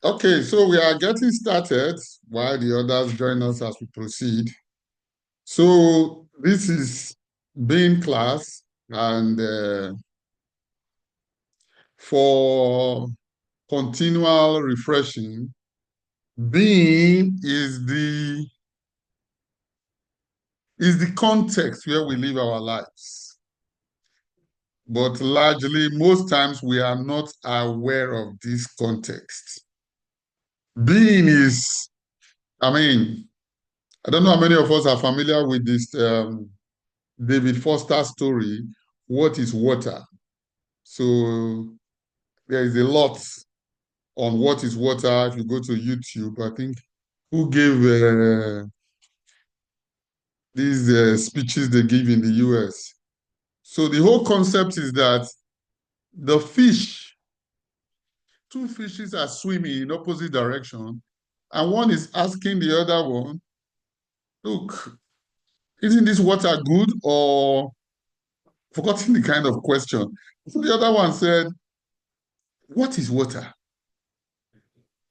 Okay, so we are getting started while the others join us as we proceed. So this is being class, and for continual refreshing, being is the context where we live our lives. But largely, most times we are not aware of this context. Being is, I mean, I don't know how many of us are familiar with this David Foster story, What is Water? So there is a lot on what is water. If you go to YouTube, I think who gave these speeches they give in the US. So the whole concept is that the fish, two fishes are swimming in opposite direction, and one is asking the other one, look, isn't this water good, or forgotten the kind of question. So the other one said, what is water?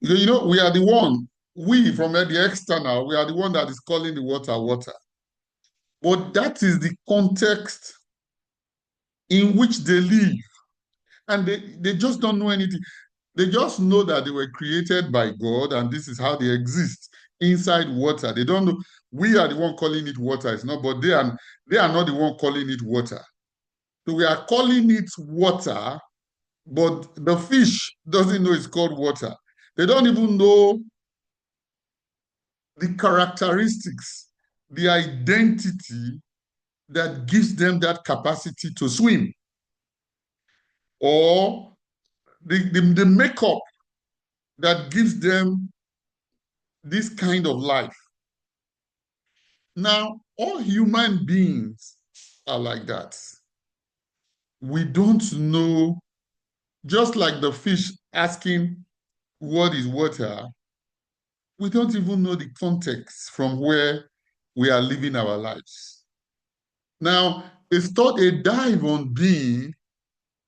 We are the one, we from the external, we are the one that is calling the water water. But that is the context in which they live. And they just don't know anything. They just know that they were created by God and this is how they exist inside water. They don't know. We are the one calling it water. It's not, but they are not the one calling it water. So we are calling it water, but the fish doesn't know it's called water. They don't even know the characteristics, the identity that gives them that capacity to swim, or the makeup that gives them this kind of life. Now, all human beings are like that. We don't know, just like the fish asking, what is water? We don't even know the context from where we are living our lives. Now, it's thought a dive on being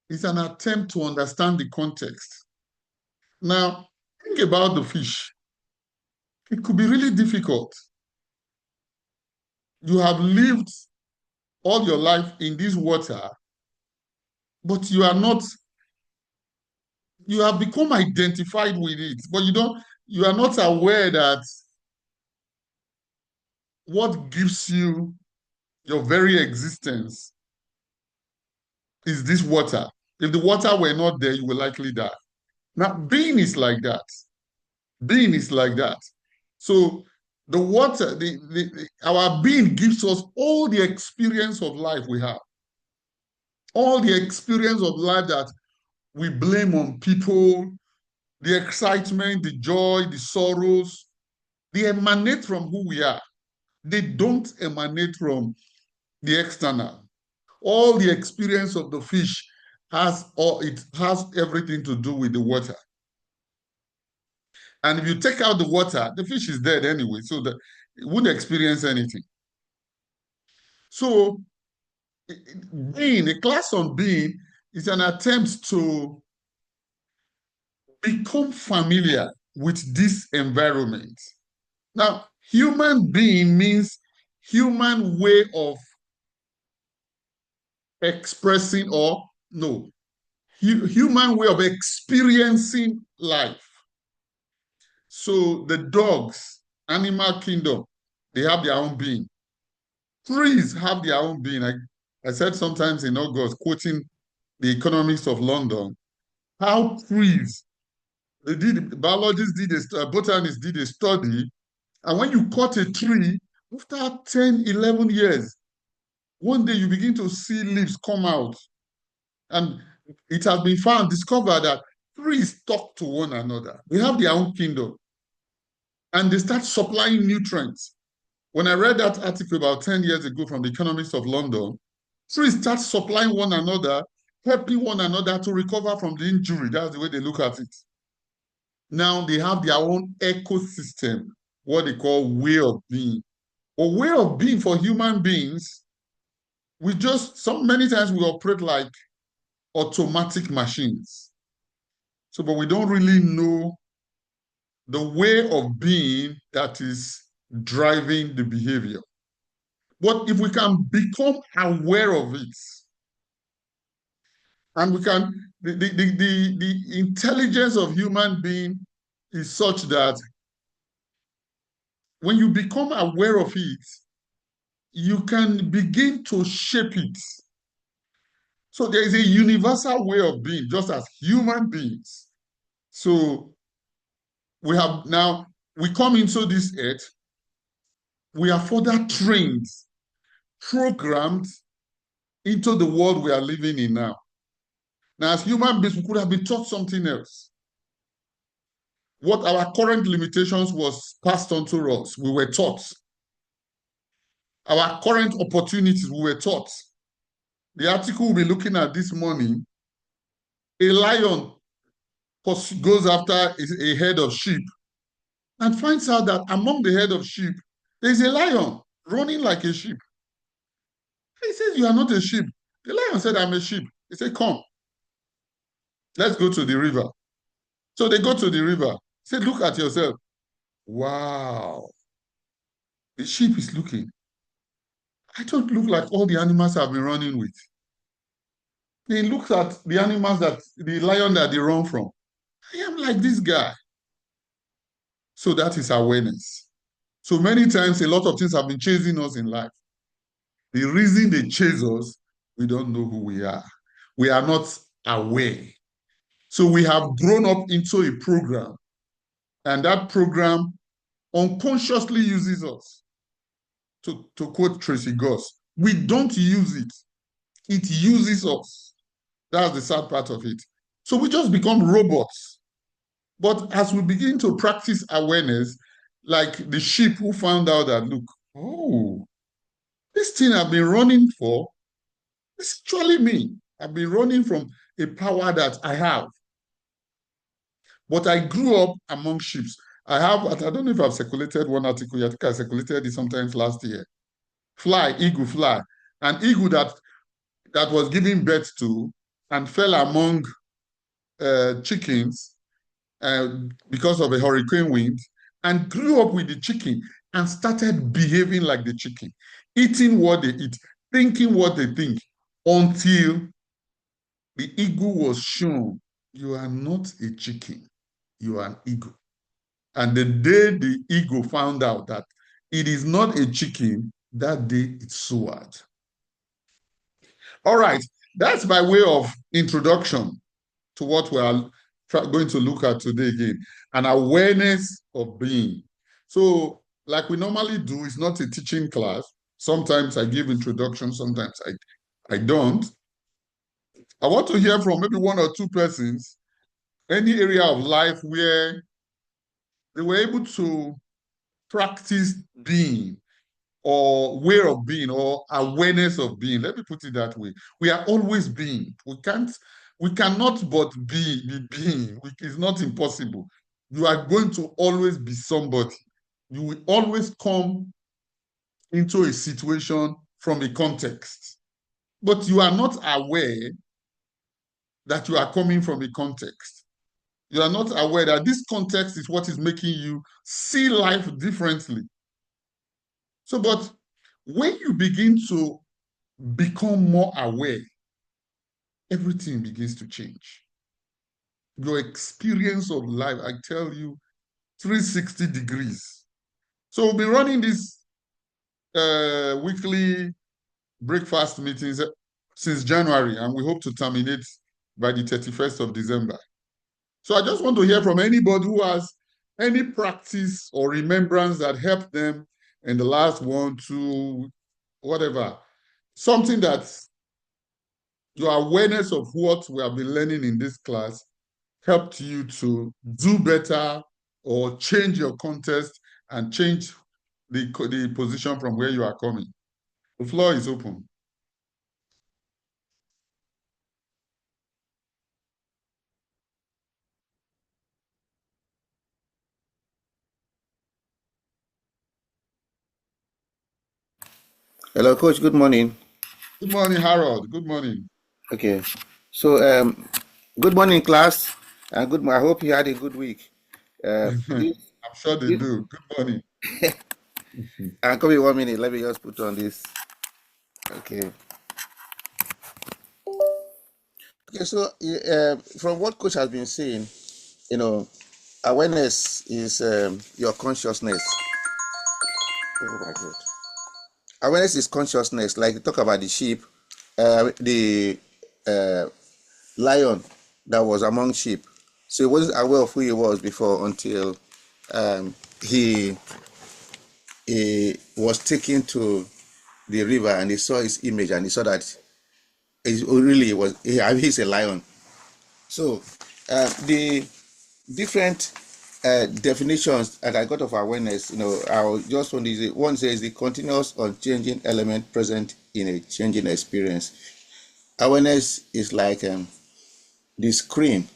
is an attempt to understand the context. Now, think about the fish. It could be really difficult. You have lived all your life in this water, but you have become identified with it, but you are not aware that what gives you your very existence is this water. If the water were not there, you will likely die. Now, being is like that. Being is like that. So the water, our being gives us all the experience of life we have, all the experience of life that we blame on people, the excitement, the joy, the sorrows, they emanate from who we are. They don't emanate from the external. All the experience of the fish it has everything to do with the water. And if you take out the water, the fish is dead anyway, so that it wouldn't experience anything. So being a class on being is an attempt to become familiar with this environment. Now, human being means human way of expressing, or no, human way of experiencing life. So the dogs, animal kingdom, they have their own being. Trees have their own being. I said sometimes in August, quoting the Economics of London, how trees, biologists botanists did a study, and when you cut a tree, after 10, 11 years, one day you begin to see leaves come out. And it has been discovered that trees talk to one another. They have their own kingdom. And they start supplying nutrients. When I read that article about 10 years ago from the Economics of London, trees start supplying one another, helping one another to recover from the injury. That's the way they look at it. Now they have their own ecosystem, what they call way of being. A way of being for human beings, so many times we operate like automatic machines. So, but we don't really know the way of being that is driving the behavior. But if we can become aware of it, and we can, the intelligence of human being is such that when you become aware of it, you can begin to shape it. So there is a universal way of being, just as human beings. So we have now, we come into this earth, we are further trained, programmed into the world we are living in now. Now, as human beings, we could have been taught something else. What our current limitations was passed on to us, we were taught. Our current opportunities, we were taught. The article we'll be looking at this morning, a lion goes after a herd of sheep and finds out that among the herd of sheep, there's a lion running like a sheep. He says, "You are not a sheep." The lion said, "I'm a sheep." He said, "Come, let's go to the river." So they go to the river. He said, "Look at yourself." Wow. The sheep is looking. I don't look like all the animals I've been running with. He looks at the animals that the lion that they run from. I am like this guy. So that is awareness. So many times, a lot of things have been chasing us in life. The reason they chase us, we don't know who we are. We are not aware. So we have grown up into a program, and that program unconsciously uses us. To quote Tracy Goss, we don't use it. It uses us. That's the sad part of it. So we just become robots. But as we begin to practice awareness, like the sheep who found out that, look, oh, this thing I've been running for, it's actually me. I've been running from a power that I have. But I grew up among sheep. I don't know if I've circulated one article yet. I think I circulated it sometimes last year. Eagle fly. An eagle that was giving birth to and fell among chickens because of a hurricane wind, and grew up with the chicken and started behaving like the chicken, eating what they eat, thinking what they think, until the eagle was shown, you are not a chicken, you are an eagle. And the day the eagle found out that it is not a chicken, that day it soared. All right, that's by way of introduction to what we are going to look at today again, an awareness of being. So, like we normally do, it's not a teaching class. Sometimes I give introduction, sometimes I don't. I want to hear from maybe one or two persons, any area of life where they were able to practice being, or way of being, or awareness of being. Let me put it that way. We are always being. We cannot but be being. It's not impossible. You are going to always be somebody. You will always come into a situation from a context. But you are not aware that you are coming from a context. You are not aware that this context is what is making you see life differently. So, but when you begin to become more aware, everything begins to change. Your experience of life, I tell you, 360 degrees. So we'll be running these weekly breakfast meetings since January, and we hope to terminate by the 31st of December. So I just want to hear from anybody who has any practice or remembrance that helped them in the last 1, 2, whatever. Something that your awareness of what we have been learning in this class helped you to do better or change your context and change the position from where you are coming. The floor is open. Hello, Coach. Good morning. Good morning, Harold. Good morning. Okay. So, good morning, class. And good. I hope you had a good week. I'm This, sure they this, do. Good morning. and come in 1 minute. Let me just put on this. Okay. Okay. So, from what coach has been saying, you know, awareness is your consciousness. Oh my God. Awareness is consciousness. Like you talk about the sheep, the uh, lion that was among sheep. So he wasn't aware of who he was before until um, he he was taken to the river and he saw his image and he saw that it really was he's a lion. So the different definitions that I got of awareness, I just want to one says the continuous unchanging element present in a changing experience. Awareness is like the screen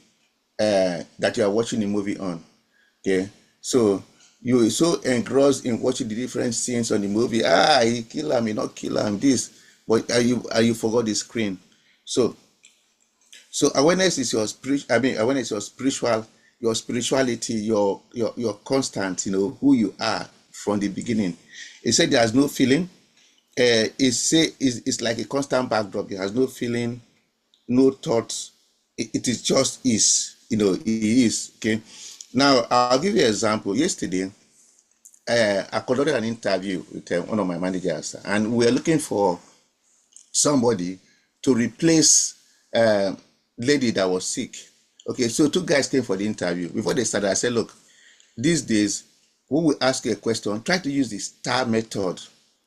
that you are watching a movie on. Okay, so you so engrossed in watching the different scenes on the movie. He kill him, he not kill him. This, but are you forgot the screen? So awareness is your spirit. I mean, awareness is your spirituality, your constant. Who you are from the beginning. It said there's no feeling. It's like a constant backdrop. It has no feeling, no thoughts. It is just is. It is. Okay. Now I'll give you an example. Yesterday, I conducted an interview with one of my managers, and we are looking for somebody to replace a lady that was sick. Okay, so two guys came for the interview. Before they started, I said, look, these days, when we ask you a question, try to use the STAR method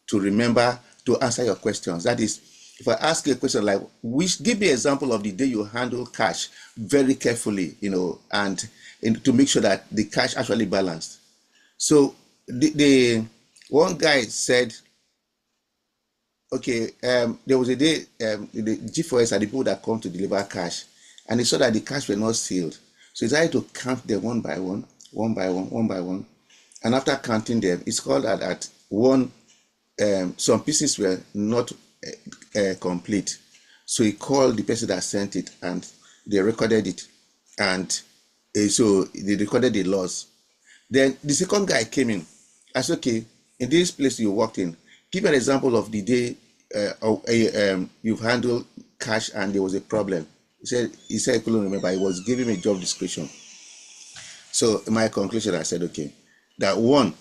to remember to answer your questions. That is, if I ask you a question like, give me an example of the day you handle cash very carefully, and to make sure that the cash actually balanced. So the one guy said, okay, there was a day the G4S are the people that come to deliver cash, and he saw that the cash were not sealed. So he started to count them one by one, one by one, one by one. And after counting them, it's called that one, some pieces were not complete. So he called the person that sent it and they recorded it. And so they recorded the loss. Then the second guy came in. I said, okay, in this place you worked in, give me an example of the day you've handled cash and there was a problem. He said he couldn't remember. He was giving me a job description. So in my conclusion, I said, okay, that one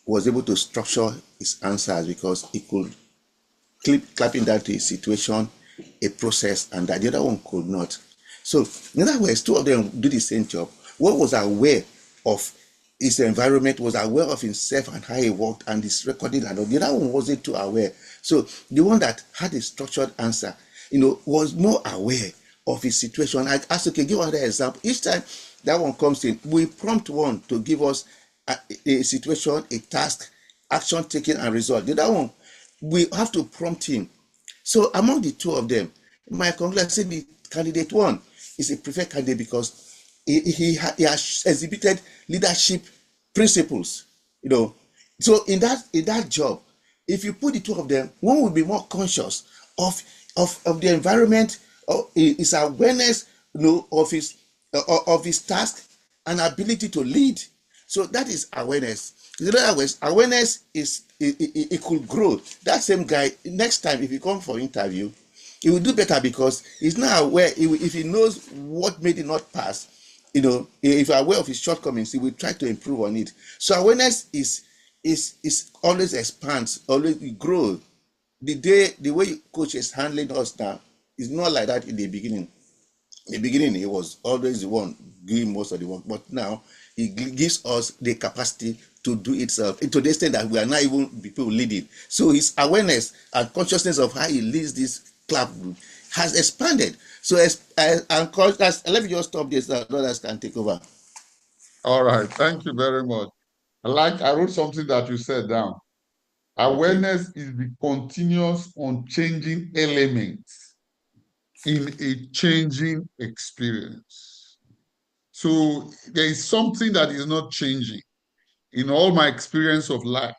was able to structure his answers because he could clapping down to a situation, a process, and that the other one could not. So, in other words, two of them do the same job. One was aware of his environment, was aware of himself and how he worked, and his recording, and the other one wasn't too aware. So, the one that had a structured answer, was more aware of his situation. I asked, okay, give another example. Each time that one comes in, we prompt one to give us a situation, a task, action taken, and result. The other one, we have to prompt him. So among the two of them, my conclusion said the candidate one is a preferred candidate because he has exhibited leadership principles. So in that job, if you put the two of them, one will be more conscious of the environment, of his awareness, of his task and ability to lead. So that is awareness. In other words, awareness is it could grow. That same guy, next time if he come for interview, he will do better because he's now aware. If he knows what made it not pass, if you're aware of his shortcomings, he will try to improve on it. So awareness is always expands, always grows. The way coach is handling us now is not like that in the beginning. In the beginning, he was always the one doing most of the work, but now he gives us the capacity to do itself to the extent that we are not even people leading. So his awareness and consciousness of how he leads this club group has expanded. So let me just stop this so others can take over. All right. Thank you very much. I wrote something that you said down. Okay. Awareness is the continuous unchanging element in a changing experience. So there is something that is not changing in all my experience of life,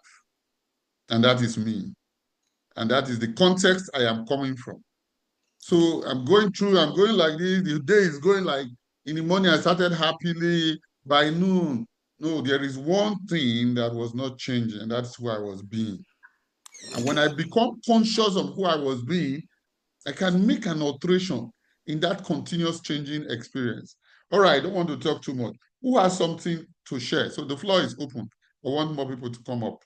and that is me. And that is the context I am coming from. So I'm going like this. The day is going like in the morning, I started happily. By noon, No, there is one thing that was not changing, and that's who I was being. And when I become conscious of who I was being, I can make an alteration in that continuous changing experience. All right, I don't want to talk too much. Who has something to share? So the floor is open. I want more people to come up.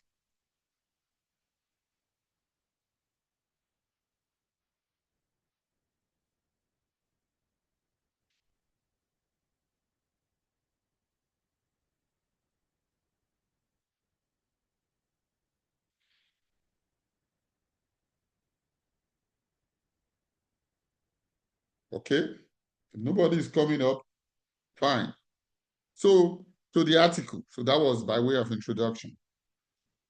Okay? If nobody is coming up, fine. So to the article. So that was by way of introduction.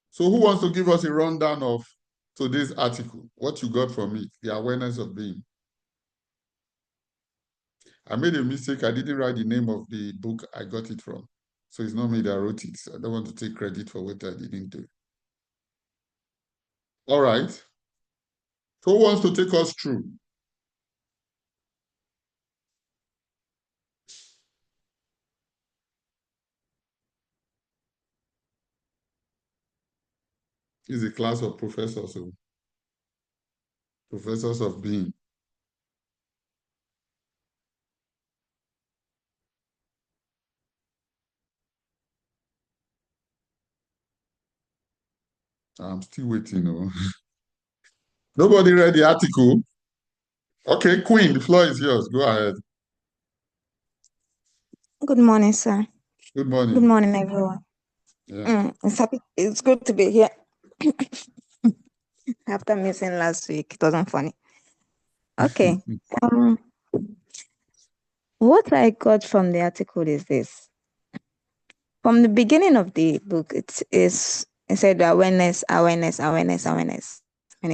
So who wants to give us a rundown of today's article? What you got from it, the awareness of being. I made a mistake. I didn't write the name of the book I got it from. So it's not me that wrote it. I don't want to take credit for what I didn't do. All right. So who wants to take us through? It's a class of professors, so professors of being. I'm still waiting. Oh. Nobody read the article. Okay, Queen, the floor is yours. Go ahead. Good morning, sir. Good Good morning. morning, everyone. Yeah. It's good to be here. After missing last week, it wasn't funny. Okay. What I got from the article is this. From the beginning of the book, it said awareness many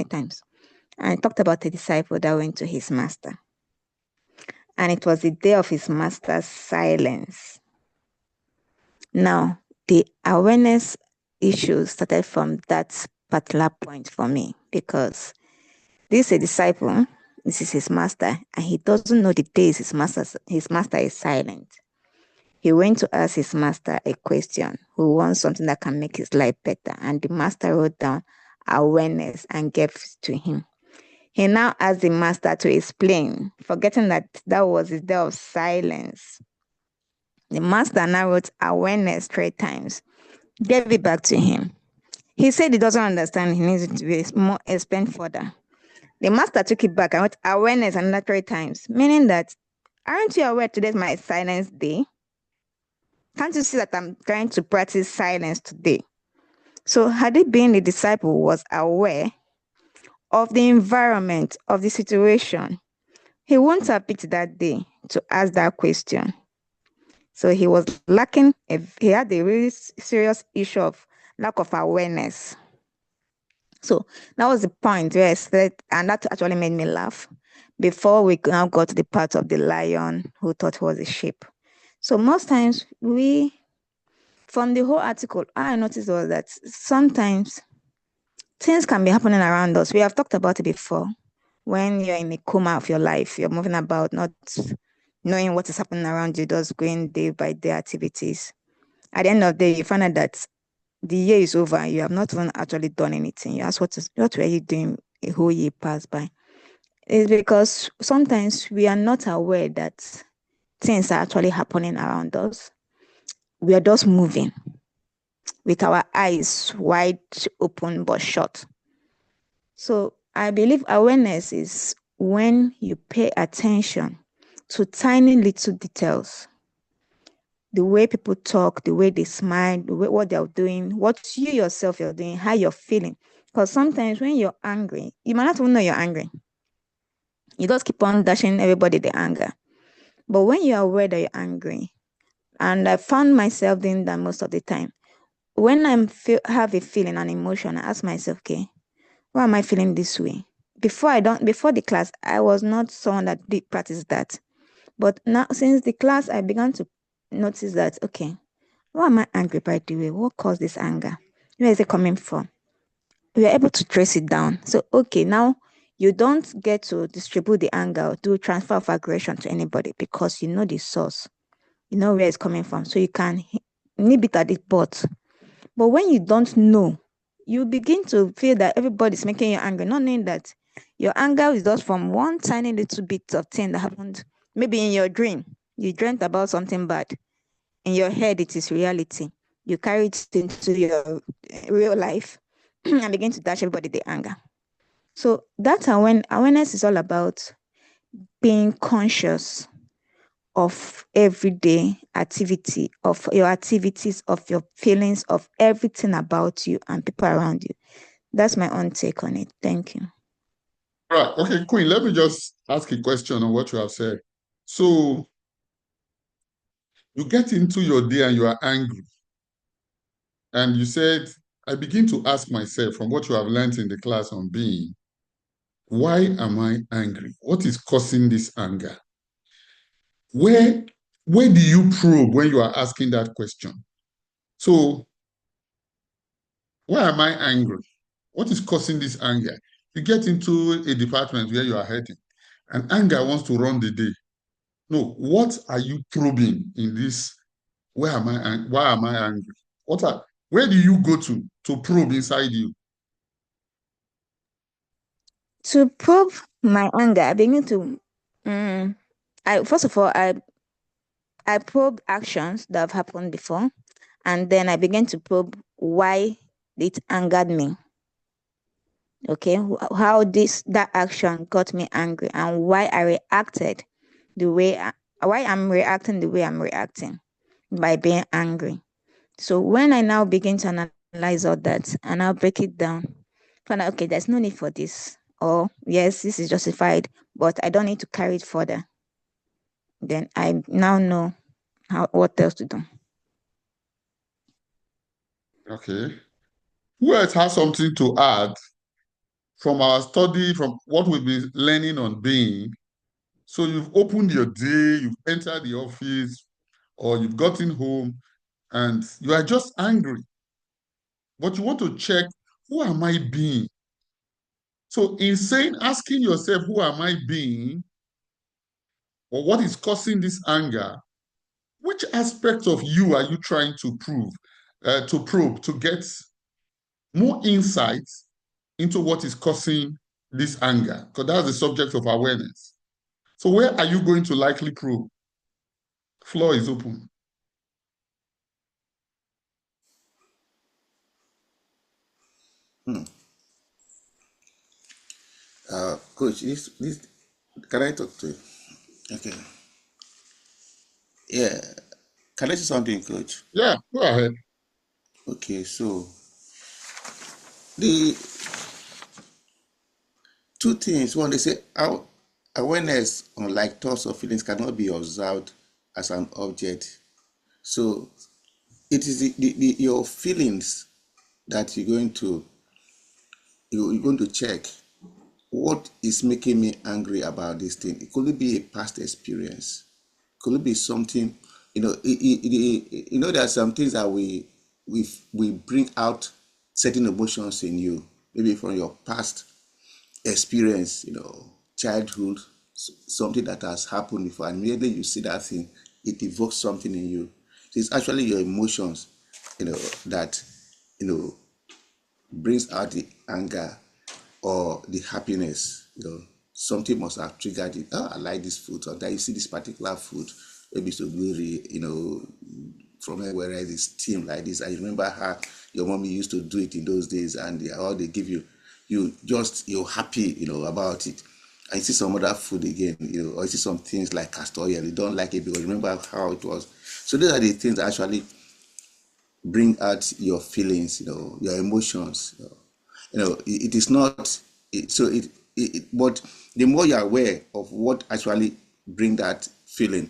times. And it talked about a disciple that went to his master. And it was the day of his master's silence. Now, the awareness issue started from that particular point for me, because this is a disciple, this is his master, and he doesn't know the days his master is silent. He went to ask his master a question, who wants something that can make his life better, and the master wrote down awareness and gave it to him. He now asked the master to explain, forgetting that that was his day of silence. The master now wrote awareness 3 times, gave it back to him. He said he doesn't understand, he needs it to be more explained further. The master took it back and wrote awareness another 3 times, meaning that, aren't you aware today's my silence day? Can't you see that I'm trying to practice silence today? So had it been the disciple was aware of the environment, of the situation, he wouldn't have picked that day to ask that question. So he was lacking, he had a really serious issue of lack of awareness. So that was the point where I said, and that actually made me laugh, before we now got to the part of the lion who thought he was a sheep. So most times from the whole article, I noticed was that sometimes things can be happening around us. We have talked about it before. When you're in a coma of your life, you're moving about, not knowing what is happening around you, just going day by day activities. At the end of the day, you find out that the year is over and you have not even actually done anything. You ask what were you doing a whole year passed by? It's because sometimes we are not aware that things are actually happening around us. We are just moving with our eyes wide open but shut. So I believe awareness is when you pay attention to tiny little details. The way people talk, the way they smile, the way what they're doing, what you yourself you're doing, how you're feeling. Because sometimes when you're angry, you might not even know you're angry. You just keep on dashing everybody the anger. But when you're aware that you're angry, and I found myself doing that most of the time, when I have a feeling, an emotion, I ask myself, okay, why am I feeling this way? Before the class, I was not someone that did practice that. But now, since the class, I began to notice that, okay, why am I angry by the way? What caused this anger? Where is it coming from? We are able to trace it down. So, okay, now you don't get to distribute the anger or do transfer of aggression to anybody, because you know the source. You know where it's coming from. So you can nip it at the butt. But when you don't know, you begin to feel that everybody's making you angry, not knowing that your anger is just from one tiny little bit of thing that happened. Maybe in your dream, you dreamt about something bad. In your head, it is reality. You carry it into your real life and begin to dash everybody the anger. So that's when awareness is all about being conscious of everyday activity, of your activities, of your feelings, of everything about you and people around you. That's my own take on it. Thank you. Right. Okay, Queen, let me just ask a question on what you have said. So you get into your day and you are angry. And you said, I begin to ask myself from what you have learned in the class on being, why am I angry? What is causing this anger? Where do you probe when you are asking that question? So why am I angry? What is causing this anger? You get into a department where you are hurting, and anger wants to run the day. No, what are you probing in this? Why am I angry? Where do you go to probe inside you? To probe my anger, I begin to first of all I probe actions that have happened before, and then I began to probe why it angered me. Okay, how that action got me angry and why I reacted why I'm reacting the way I'm reacting by being angry. So when I now begin to analyze all that and I'll break it down, find out, okay, there's no need for this, or yes, this is justified, but I don't need to carry it further. Then I now know what else to do. Okay. Who else has something to add from our study, from what we've been learning on being? So you've opened your day, you've entered the office, or you've gotten home, and you are just angry. But you want to check, who am I being? So in asking yourself, who am I being, or what is causing this anger, which aspect of you are you trying to probe, to get more insights into what is causing this anger? Because that's the subject of awareness. So where are you going to likely probe? Floor is open. Coach, this can I talk to you? Okay. Yeah. Can I say something, Coach? Yeah, go ahead. Okay, so the two things. One, they say how awareness, unlike thoughts or feelings, cannot be observed as an object. So it is your feelings that you're going to check what is making me angry about this thing. It could be a past experience. Could it be something, there are some things that we bring out certain emotions in you, maybe from your past experience, childhood, something that has happened before, and immediately you see that thing, it evokes something in you. So it's actually your emotions, that brings out the anger or the happiness. Something must have triggered it. Oh, I like this food. Or that you see this particular food, maybe so very, from where it's steamed like this. I remember how your mommy used to do it in those days, and how they give you, you're happy, about it. And you see some other food again, or you see some things like castor oil, you don't like it because you remember how it was. So those are the things that actually bring out your feelings, your emotions. It is not but the more you're aware of what actually bring that feeling,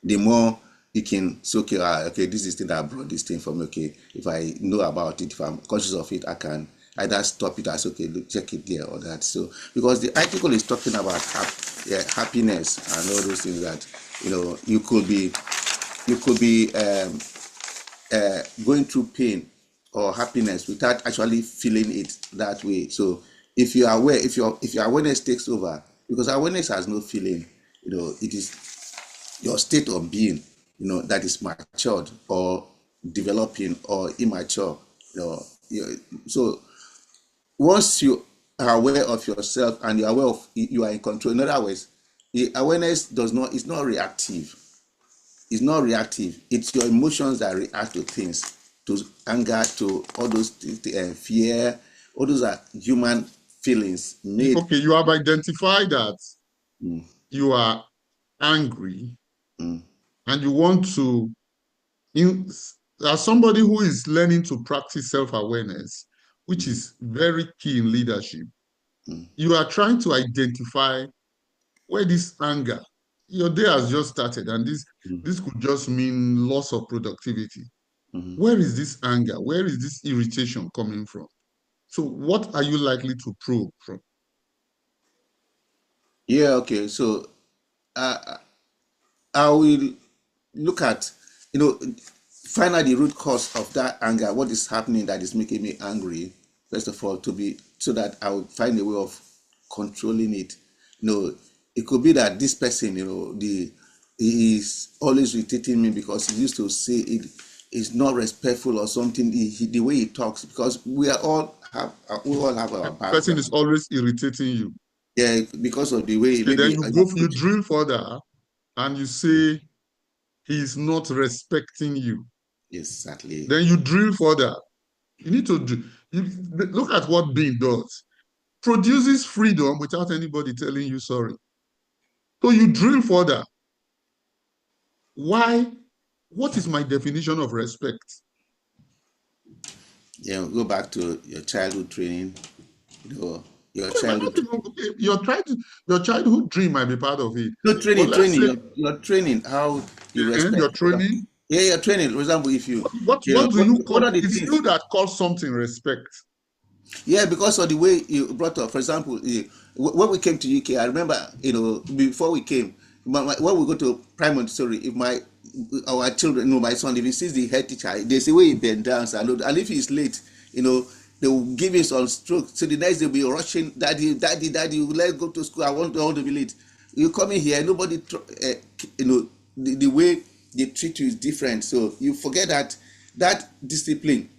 the more you can say, okay, this is the thing that brought this thing for me. Okay, if I know about it, if I'm conscious of it, I can either stop it as, okay, look, check it there or that. So because the article is talking about happiness and all those things, that you could be going through pain or happiness without actually feeling it that way. So if you are aware, if your awareness takes over, because awareness has no feeling, it is your state of being. that is matured or developing or immature. So once you are aware of yourself and you're aware of you are in control. In other words, the awareness is not reactive. It's not reactive. It's your emotions that react to things, to anger, to all those fear. All those are human feelings made. Okay, you have identified that you are angry and you want to, as somebody who is learning to practice self-awareness, which is very key in leadership, you are trying to identify where this anger, your day has just started, and this could just mean loss of productivity. Where is this anger? Where is this irritation coming from? So what are you likely to probe from? Yeah, okay. So I will look at, find out the root cause of that anger. What is happening that is making me angry? First of all, so that I will find a way of controlling it. It could be that this person, he is always irritating me because he used to say it is not respectful or something. The way he talks, because we all have our The background. person is always irritating you. Yeah, because of the way. Okay, then you drill further and you say he is not respecting you. Exactly. Then you drill further. You need to look at what being does. Produces freedom without anybody telling you sorry. So you drill further. Why? What is my definition of respect? Yeah, go back to your childhood training. Your childhood. Your childhood dream might be part of it. No, But let's say your training, how you your respect. training. Yeah, your training. For example, if you, What do you what call? are the It's things? you that call something respect. Yeah, because of the way you brought up. For example, when we came to UK, I remember, before we came, when we go to primary, sorry, if our children, my son, if he sees the head teacher, they say, where he bend down, and if he's late, they will give him some stroke. So the next day they'll be rushing, daddy, daddy, daddy, let's go to school. I want to be late. You come in here, nobody, the way they treat you is different. So you forget that discipline.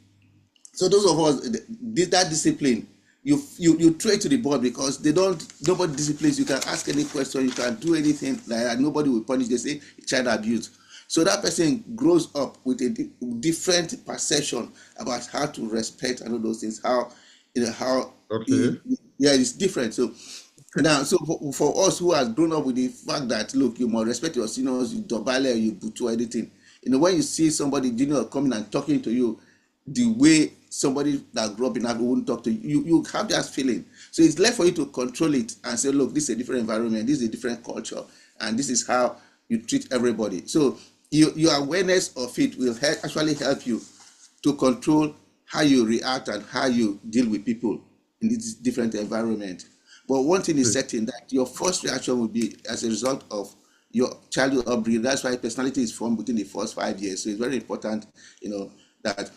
So those of us that discipline, you trade to the board because nobody disciplines. You can ask any question, you can do anything like that. Nobody will punish. They say child abuse. So that person grows up with a different perception about how to respect and all those things. Okay. Yeah, it's different. So now, so for us who has grown up with the fact that, look, you must respect your seniors, you dobale, you butu, anything. When you see somebody junior coming and talking to you, the way somebody that grew up in Africa wouldn't talk to you, you have that feeling. So it's left for you to control it and say, look, this is a different environment, this is a different culture, and this is how you treat everybody. So your awareness of it will actually help you to control how you react and how you deal with people in this different environment. But one thing is certain, that your first reaction will be as a result of your childhood upbringing. That's why personality is formed within the first 5 years. So it's very important, that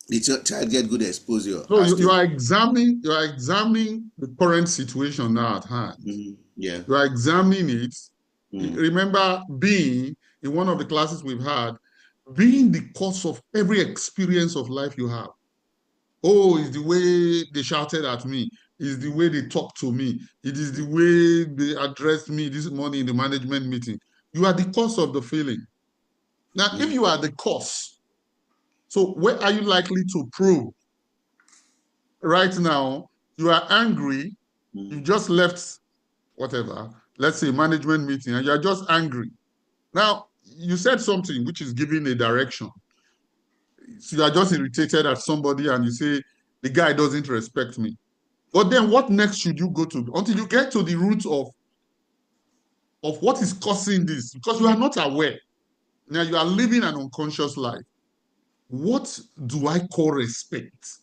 the child get good exposure. So you are examining the current situation now at hand. Yeah. You are examining it. Remember being in one of the classes we've had, being the cause of every experience of life you have. Oh, it's the way they shouted at me. It's the way they talked to me. It is the way they addressed me this morning in the management meeting. You are the cause of the feeling. Now, if you are the cause, so where are you likely to prove? Right now, you are angry. You just left whatever, let's say management meeting, and you're just angry. Now, you said something which is giving a direction. So you are just irritated at somebody and you say, the guy doesn't respect me. But then what next should you go to? Until you get to the root of what is causing this, because you are not aware. Now you are living an unconscious life. What do I call respect?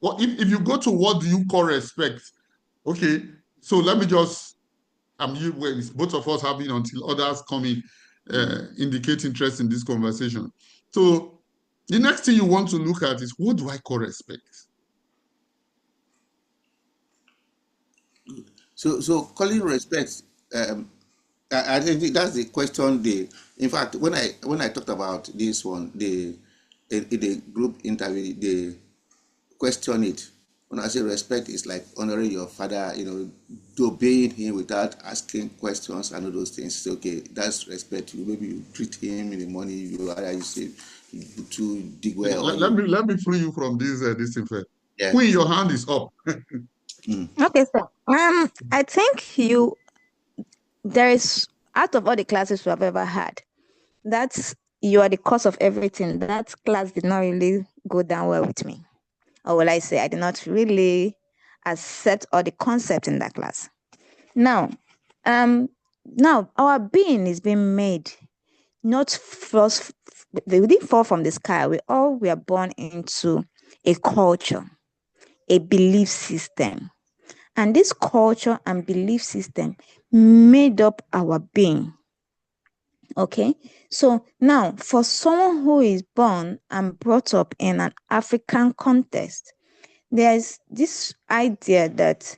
Well, if you go to what do you call respect, okay, so let me just, both of us having until others come in, indicate interest in this conversation. So the next thing you want to look at is, what do I call respect? So calling respect, I think that's the question. In fact, when I talked about this one, in the group interview, they question it. When I say respect, is like honoring your father, obeying him without asking questions and all those things. It's okay, that's respect. Maybe you treat him in the morning, you say to dig well, or Let me free you from this thing first. yeah. Queen, your hand is up. Okay, so I think there is, out of all the classes we have ever had, that's you are the cause of everything. That class did not really go down well with me. Or will I say I did not really accept all the concept in that class. Now, now our being is being made not first, we didn't fall from the sky. We all were born into a culture, a belief system. And this culture and belief system made up our being. Okay, so now for someone who is born and brought up in an African context, there's this idea that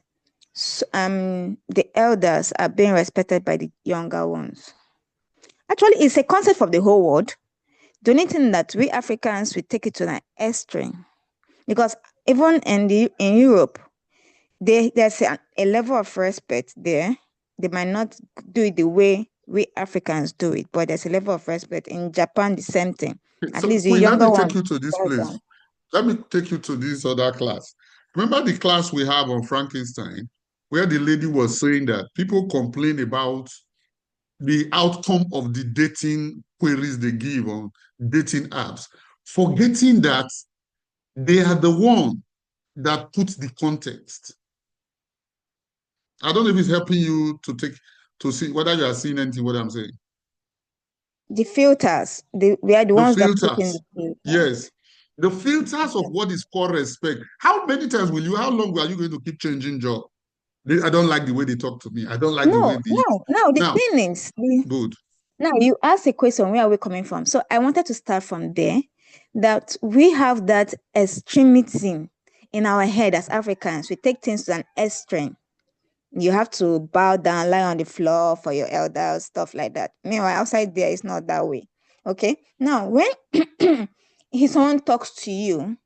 the elders are being respected by the younger ones. Actually, it's a concept of the whole world. The only thing that we Africans, we take it to an extreme, because even in Europe, there's a level of respect there. They might not do it the way we Africans do it, but there's a level of respect. In Japan, the same thing. At So, least the Queen, let younger me take ones. you to this place. Let me take you to this other class. Remember the class we have on Frankenstein, where the lady was saying that people complain about the outcome of the dating queries they give on dating apps, forgetting that they are the one that puts the context. I don't know if it's helping you to see whether you are seeing anything what I'm saying. The filters, we are the The ones that put in filters, the filters. yes. The filters of what is called respect. How many times how long are you going to keep changing job? I don't like the way they talk to me. I don't like the way they. No, the Now, thing is, good. now you asked a question, where are we coming from? So I wanted to start from there, that we have that extremity in our head as Africans. We take things to an extreme. You have to bow down, lie on the floor for your elders, stuff like that. Meanwhile, outside there, it's not that way. Okay. Now, when someone talks to you,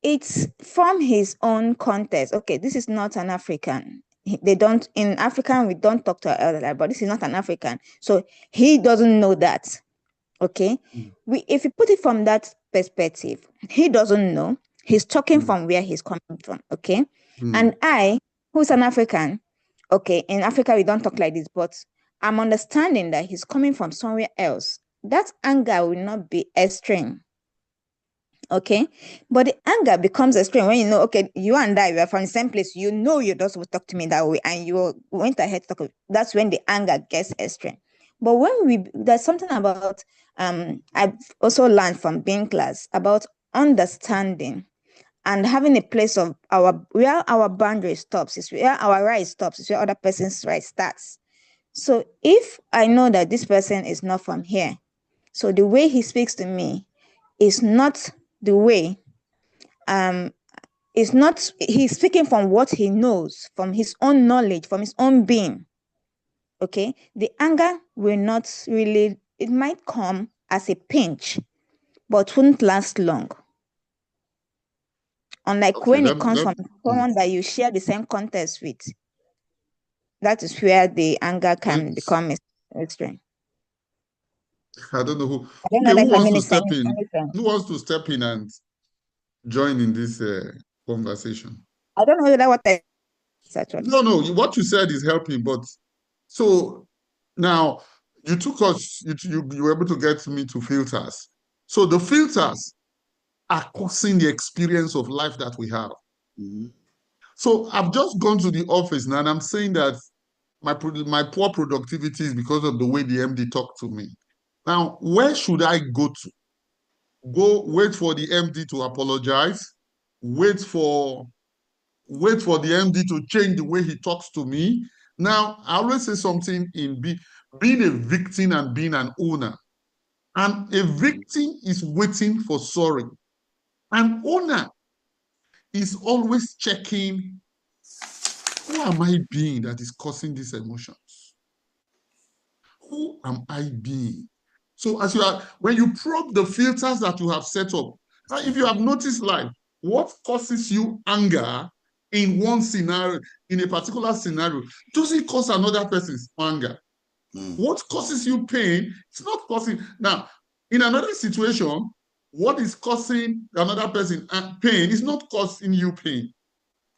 it's from his own context. Okay, this is not an African. They don't, in African, we don't talk to our elder, but this is not an African. So he doesn't know that. Okay. If you put it from that perspective, he doesn't know. He's talking from where he's coming from. Okay. And I, who's an African, okay, in Africa, we don't talk like this, but I'm understanding that he's coming from somewhere else. That anger will not be extreme. Okay, but the anger becomes extreme when you know, okay, you and I, we are from the same place. You know, you're not supposed to talk to me that way, and you went ahead to talk. That's when the anger gets extreme. But when there's something about, I've also learned from being class about understanding and having a place of where our boundary stops is where our right stops, is where other person's right starts. So if I know that this person is not from here, so the way he speaks to me is not the way, is not, he's speaking from what he knows, from his own knowledge, from his own being. Okay, the anger will not really, it might come as a pinch, but wouldn't last long. Unlike Okay, when it comes from someone that you share the same context with, that is where the anger can become extreme. I don't know who. I don't know Okay, that who can wants mean to it's step in? anything. Who wants to step in and join in this conversation? I don't know whether what I actually. No. What you said is helping, but so now you took us. You were able to get me to filters. So the filters are causing the experience of life that we have. So I've just gone to the office now, and I'm saying that my poor productivity is because of the way the MD talked to me. Now, where should I go to? Go wait for the MD to apologize, wait for the MD to change the way he talks to me. Now, I always say something in being a victim and being an owner. And a victim is waiting for sorry. An owner is always checking, who am I being that is causing these emotions? who am I being? So as you are, when you probe the filters that you have set up, if you have noticed life, what causes you anger in one scenario, in a particular scenario, does it cause another person's anger? What causes you pain? It's not causing. Now, in another situation, what is causing another person pain is not causing you pain.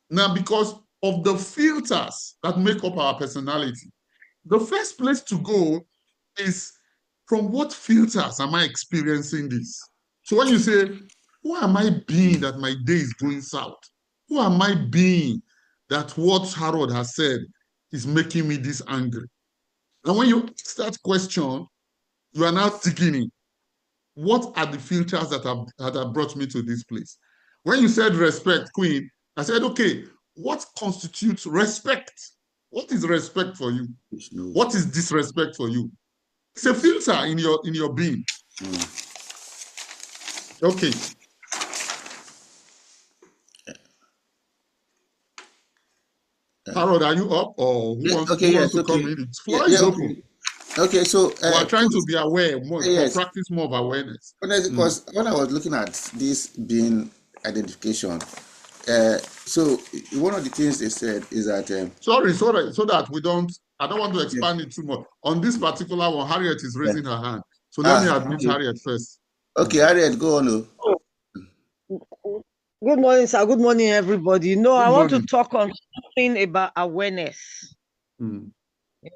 Now, because of the filters that make up our personality, the first place to go is from what filters am I experiencing this? So when you say, who am I being that my day is going south? Who am I being that what Harold has said is making me this angry? And when you ask that question, you are now digging in. What are the filters that have brought me to this place? When you said respect, Queen, I said, okay, what constitutes respect? What is respect for you? What is disrespect for you? It's a filter in your being. Okay. Harold, are you up, or who wants to come in? The floor is open. Okay, so we're trying to be aware more, practice more of awareness. Because when I was looking at this being identification, so one of the things they said is that sorry, so that we don't, I don't want to expand it too much. On this particular one, Harriet is raising her hand. So let me admit Harriet first. Okay, Harriet, go on. Good morning, sir. Good morning, everybody. I want to talk on something about awareness. You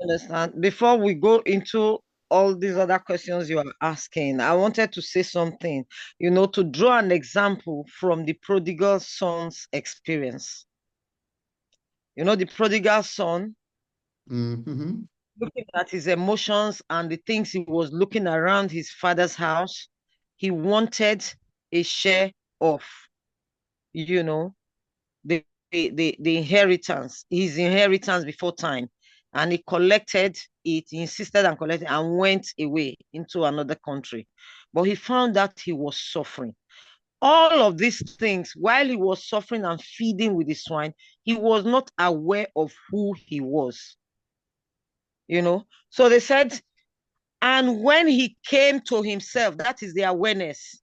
understand? Before we go into all these other questions you are asking, I wanted to say something, to draw an example from the prodigal son's experience. The prodigal son, looking at his emotions and the things he was looking around his father's house, he wanted a share of, the inheritance, his inheritance before time. And he collected it, he insisted on collecting and went away into another country. But he found that he was suffering. All of these things, while he was suffering and feeding with the swine, he was not aware of who he was. So they said, and when he came to himself, that is the awareness.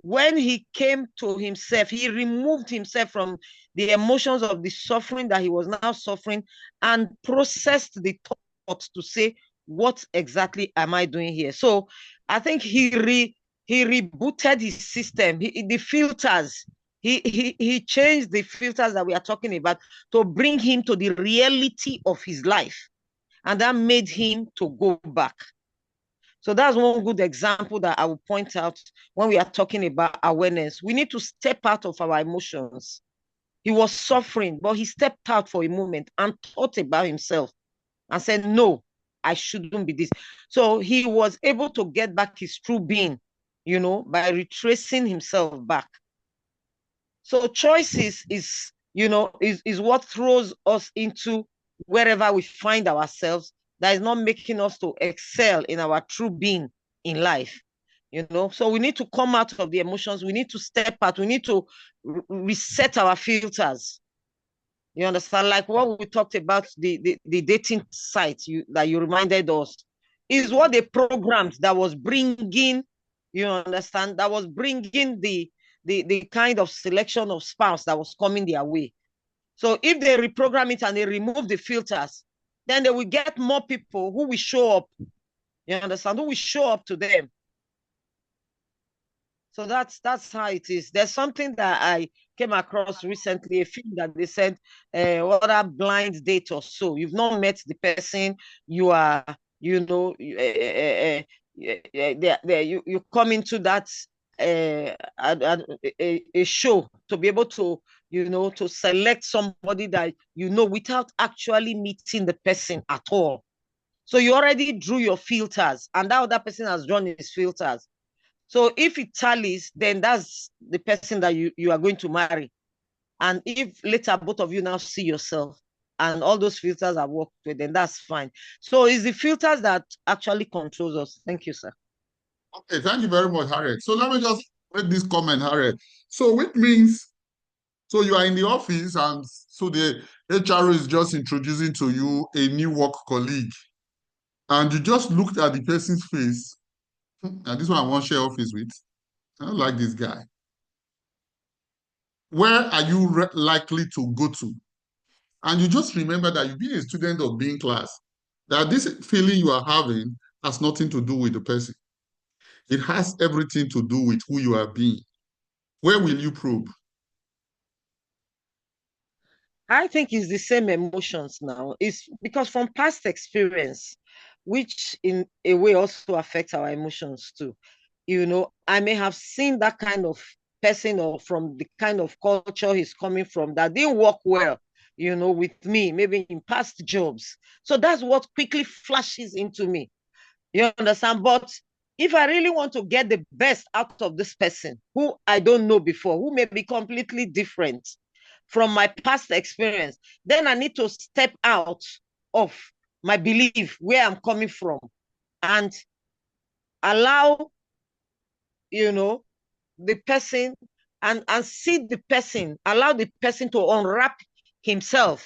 When he came to himself, he removed himself from the emotions of the suffering that he was now suffering and processed the thoughts to say, what exactly am I doing here? So I think he rebooted his system, the filters. He changed the filters that we are talking about to bring him to the reality of his life. And that made him to go back. So that's one good example that I will point out when we are talking about awareness. We need to step out of our emotions. He was suffering, but he stepped out for a moment and thought about himself and said, no, I shouldn't be this. So he was able to get back his true being, by retracing himself back. So choices is what throws us into wherever we find ourselves, that is not making us to excel in our true being in life. So we need to come out of the emotions. We need to step out. We need to reset our filters. You understand? Like what we talked about, the dating site that you reminded us, is what they programmed that was bringing, you understand, that was bringing the kind of selection of spouse that was coming their way. So if they reprogram it and they remove the filters, then they will get more people who will show up. You understand? Who will show up to them. So that's how it is. There's something that I came across recently, a film that they said, what a blind date or so. You've not met the person, you are, you come into that a show to be able to, to select somebody that without actually meeting the person at all. So you already drew your filters, and that other person has drawn his filters. So if it tallies, then that's the person that you are going to marry. And if later both of you now see yourself and all those filters are worked with, then that's fine. So it's the filters that actually controls us. Thank you, sir. Okay, thank you very much, Harriet. So let me just make this comment, Harriet. So which means, so you are in the office and so the HR is just introducing to you a new work colleague. and you just looked at the person's face, and this one I won't share office with. I don't like this guy. Where are you likely to go to? And you just remember that you've been a student of being class, that this feeling you are having has nothing to do with the person. It has everything to do with who you are being. Where will you probe? I think it's the same emotions now. It's because from past experience, which in a way also affects our emotions too. I may have seen that kind of person or from the kind of culture he's coming from that didn't work well, with me, maybe in past jobs. So that's what quickly flashes into me. You understand? But if I really want to get the best out of this person who I don't know before, who may be completely different from my past experience, then I need to step out of my belief, where I'm coming from, and allow, the person and see the person, allow the person to unwrap himself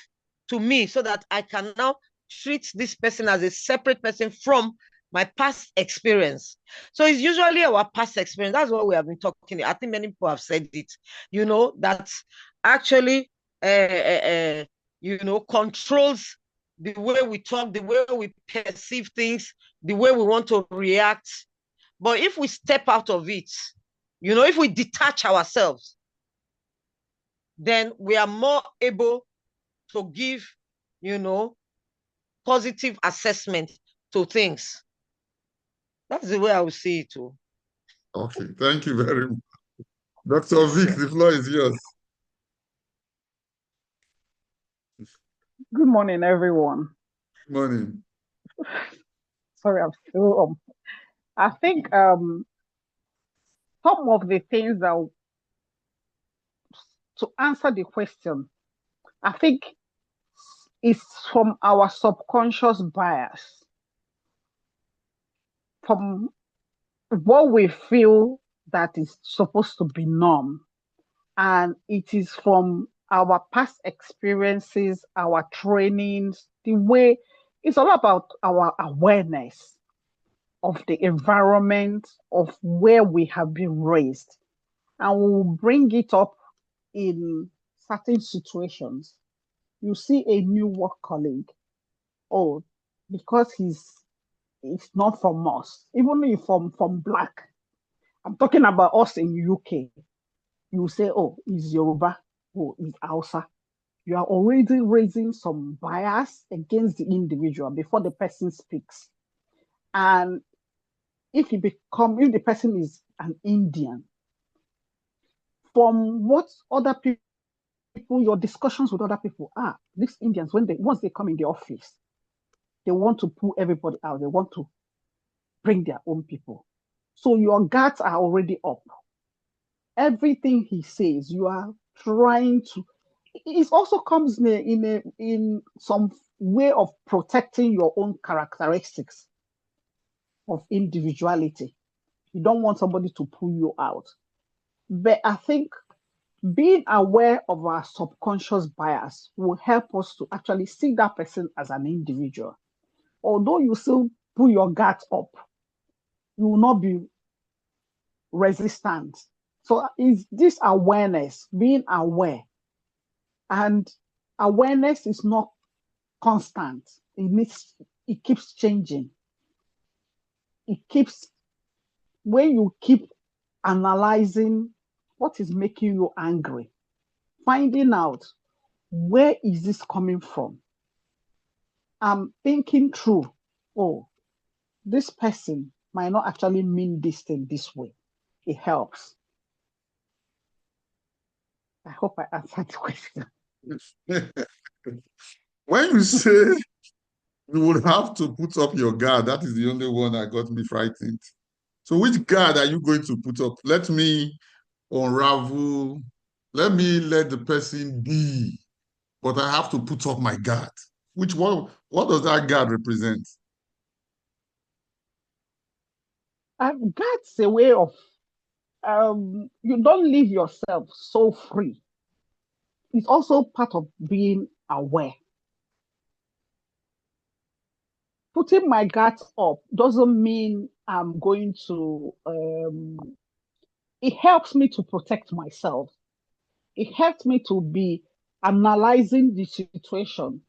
to me so that I can now treat this person as a separate person from my past experience. So it's usually our past experience. That's what we have been talking. I think many people have said it, that actually, controls the way we talk, the way we perceive things, the way we want to react. But if we step out of it, if we detach ourselves, then we are more able to give, positive assessment to things. That's the way I would see it too. Okay, thank you very much. Dr. Vic, the floor is yours. Good morning, everyone. Good morning. Sorry, I'm still I think some of the things that to answer the question, I think it's from our subconscious bias, from what we feel that is supposed to be norm, and it is from our past experiences, our trainings, the way it's all about our awareness of the environment of where we have been raised. And we will bring it up in certain situations. You see a new work colleague, oh, because he's not from us, even if from black. I'm talking about us in UK. You say, oh, he's Yoruba, oh, he's Hausa. You are already raising some bias against the individual before the person speaks. And if the person is an Indian, from what other people, your discussions with other people are, these Indians, once they come in the office, they want to pull everybody out. They want to bring their own people. So your guards are already up. Everything he says, you are trying to. It also comes in some way of protecting your own characteristics of individuality. You don't want somebody to pull you out. But I think being aware of our subconscious bias will help us to actually see that person as an individual. Although you still put your guard up, you will not be resistant. So is this awareness, being aware. And awareness is not constant. It keeps changing. When you keep analyzing what is making you angry, finding out where is this coming from. I'm thinking through, oh, this person might not actually mean this thing this way. It helps. I hope I answered the question. When you say you would have to put up your guard, that is the only one that got me frightened. So which guard are you going to put up? Let me unravel. Let me let the person be, but I have to put up my guard. Which one? What does that guard represent? Guard's a way of you don't leave yourself so free. It's also part of being aware. putting my guards up doesn't mean I'm going to, it helps me to protect myself. It helps me to be analyzing the situation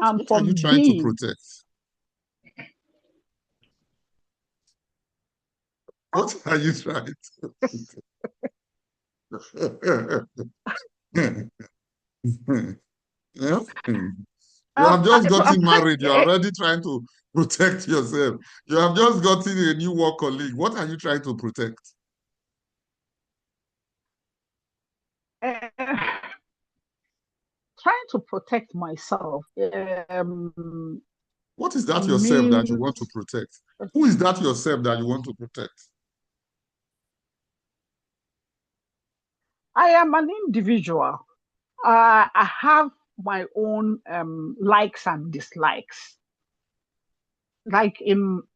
and What are you from trying to being. protect? What are you trying to? Yeah. You have just I'm gotten trying. married. You're already trying to protect yourself. You have just gotten a new work colleague. What are you trying to protect? Uh, trying to protect myself What is that yourself that you want to means protect? Who is that yourself that you want to protect? I am an individual. I have my own likes and dislikes. Like I'm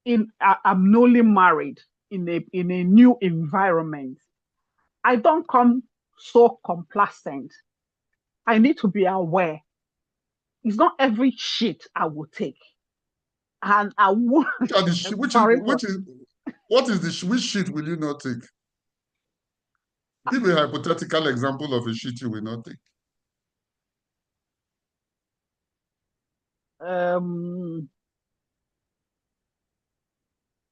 newly married in a new environment. I don't come so complacent. I need to be aware. It's not every shit I will take, and I won't. Which are the Sorry for. what is the which shit will you not take? Give a hypothetical example of a shit you will not take. Um,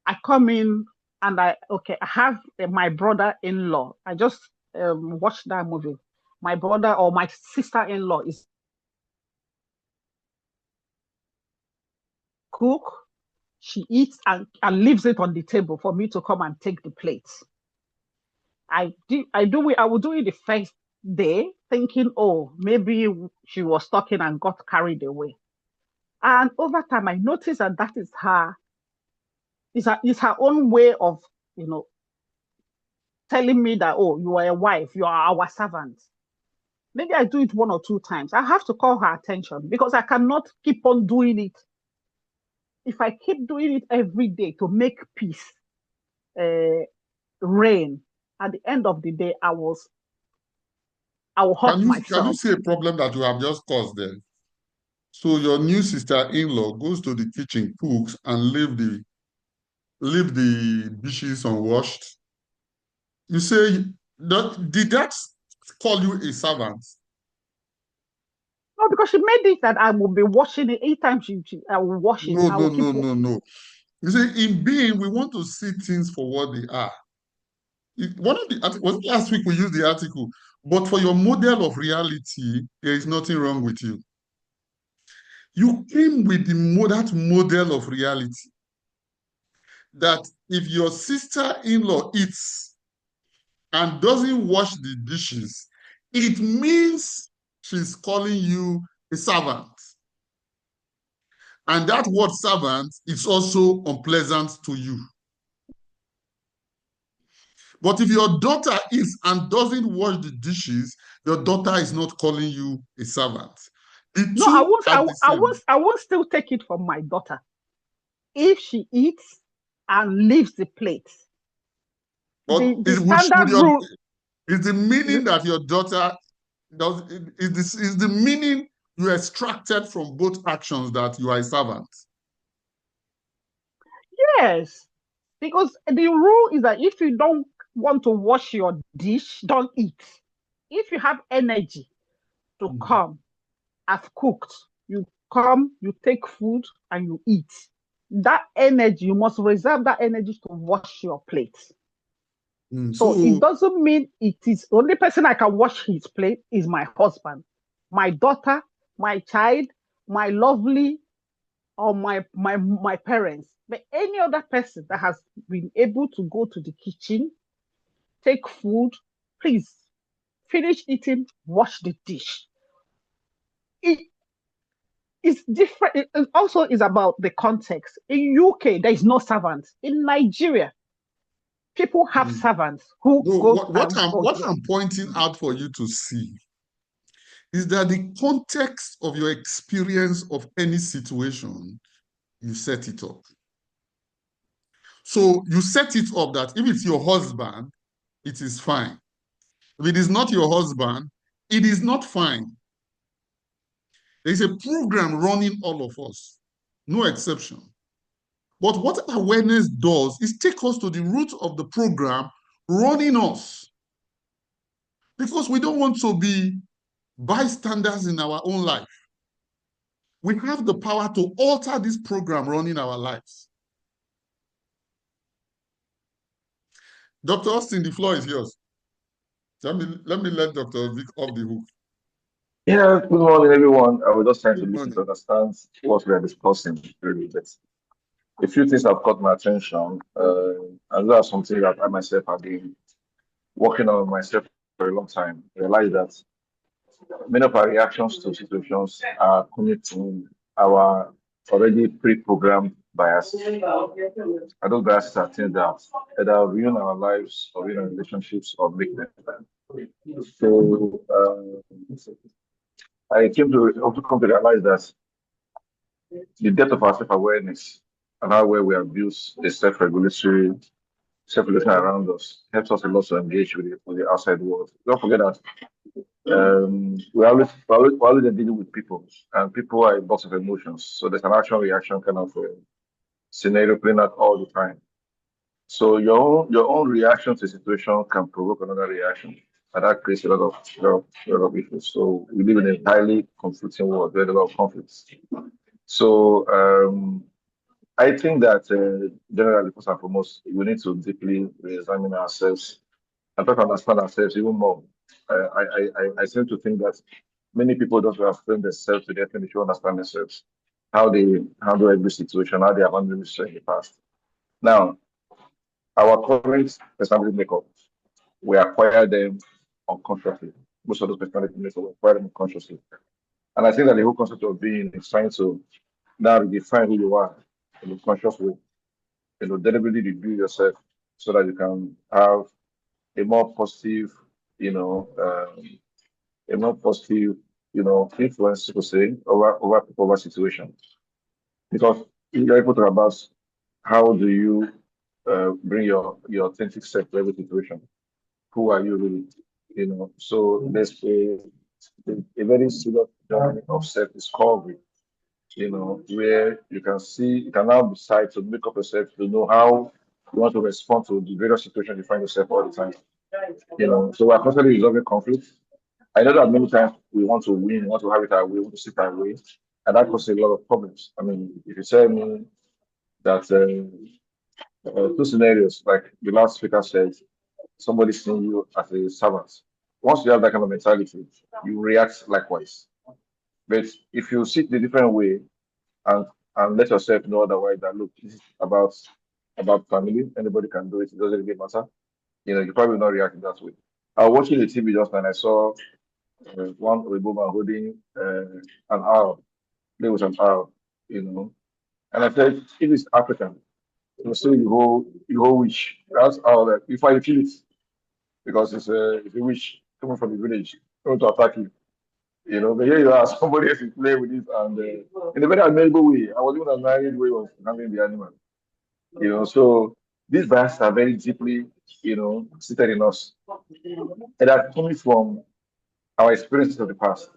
I come in and I have my brother-in-law. I just watched that movie. My brother or my sister-in-law is cook. She eats and leaves it on the table for me to come and take the plates. I will do it the first day, thinking, oh, maybe she was talking and got carried away. And over time, I noticed that is her, is her own way of, you know, telling me that, oh, you are a wife, you are our servant. Maybe I do it one or two times. I have to call her attention because I cannot keep on doing it. If I keep doing it every day to make peace reign, at the end of the day, I will hurt Can you myself. see a problem that you have just caused there? So your new sister-in-law goes to the kitchen, cooks, and leave the dishes unwashed. You say did that call you a servant? No, because she made it that I will be washing it. Anytime I will wash it, No, I no, will keep. no, no, no. You see, in being, we want to see things for what they are. One of the was last week we used the article, but for your model of reality, there is nothing wrong with you. You came with that model of reality that if your sister-in-law eats and doesn't wash the dishes, it means she's calling you a servant. And that word servant is also unpleasant to you. But if your daughter eats and doesn't wash the dishes, your daughter is not calling you a servant. The No, two are the same. I won't still take it from my daughter if she eats and leaves the plate. But The standard rule. is the meaning that your daughter does is the meaning you extracted from both actions that you are a servant? Yes, because the rule is that if you don't want to wash your dish, don't eat. If you have energy to come, I've cooked, you come, you take food, and you eat. That energy, you must reserve that energy to wash your plate. So it So doesn't mean it is the only person I can wash his plate is my husband, my daughter, my child, my lovely, or my parents. But any other person that has been able to go to the kitchen, take food, please finish eating, wash the dish. It is different. It also is about the context. In UK, there is no servant. In Nigeria, people have servants who no, go what I'm pointing out for you to see is that the context of your experience of any situation, you set it up. So you set it up that if it's your husband, it is fine. If it is not your husband, it is not fine. There is a program running all of us. no exception. But what awareness does is take us to the root of the program running us. Because we don't want to be bystanders in our own life. We have the power to alter this program running our lives. Dr. Austin, the floor is yours. Let me let Dr. Vic off the hook. Yeah, good morning, everyone. I was just trying to listen to understand what we are discussing really bit. A few things have caught my attention, and there are some things that I myself have been working on myself for a long time. I realize that many of our reactions to situations are coming from our already pre-programmed biases. And those biases are things that either ruin our lives or ruin our relationships or make them. So I came to also come to realize that the depth of our self-awareness and how well we have built a self-regulation around us helps us a lot to engage with the outside world. Don't forget that we're always dealing with people, and people are a box of emotions. So there's an action-reaction kind of scenario playing out all the time. So your own reaction to a situation can provoke another reaction, and that creates a lot of issues. So we live in a highly conflicting world with a lot of conflicts. So I think that generally, first and foremost, we need to deeply re-examine ourselves and try to understand ourselves even more. I seem to think that many people don't have framed themselves to the extent they should understand themselves, how they handle every situation, how they have handled this in the past. Now, our current personality makeup, we acquire them unconsciously. Most of those personality makeup, we acquire them unconsciously. And I think that the whole concept of being is trying to now redefine who you are in a conscious way, deliberately review yourself so that you can have a more positive, a more positive, influence, to say, over situations. Because you're able to talk about how do you bring your authentic self to every situation. Who are you really? So there's a very serious journey of self-discovery, where you can now decide to make up yourself to know how you want to respond to the various situations you find yourself all the time. So we're constantly resolving conflict. I know that many times we want to win, we want to have it our way, we want to sit our way, and that causes a lot of problems. I mean, if you tell me that two scenarios, like the last speaker said, somebody seeing you as a servant. Once you have that kind of mentality, you react likewise. But if you sit the different way and let yourself know otherwise that look, this is about family, anybody can do it, it doesn't really matter. You probably not react in that way. I was watching the TV just and I saw one woman holding an owl, there was an owl, and I said, if it's African, so you whole wish. That's how that if I feel it because it's a wish coming from the village, going to attack you. But here you are, somebody else is playing with it, and in a very admirable way. I was even admiring the way of handling the animal. So these biases are very deeply, seated in us, and are coming from our experiences of the past.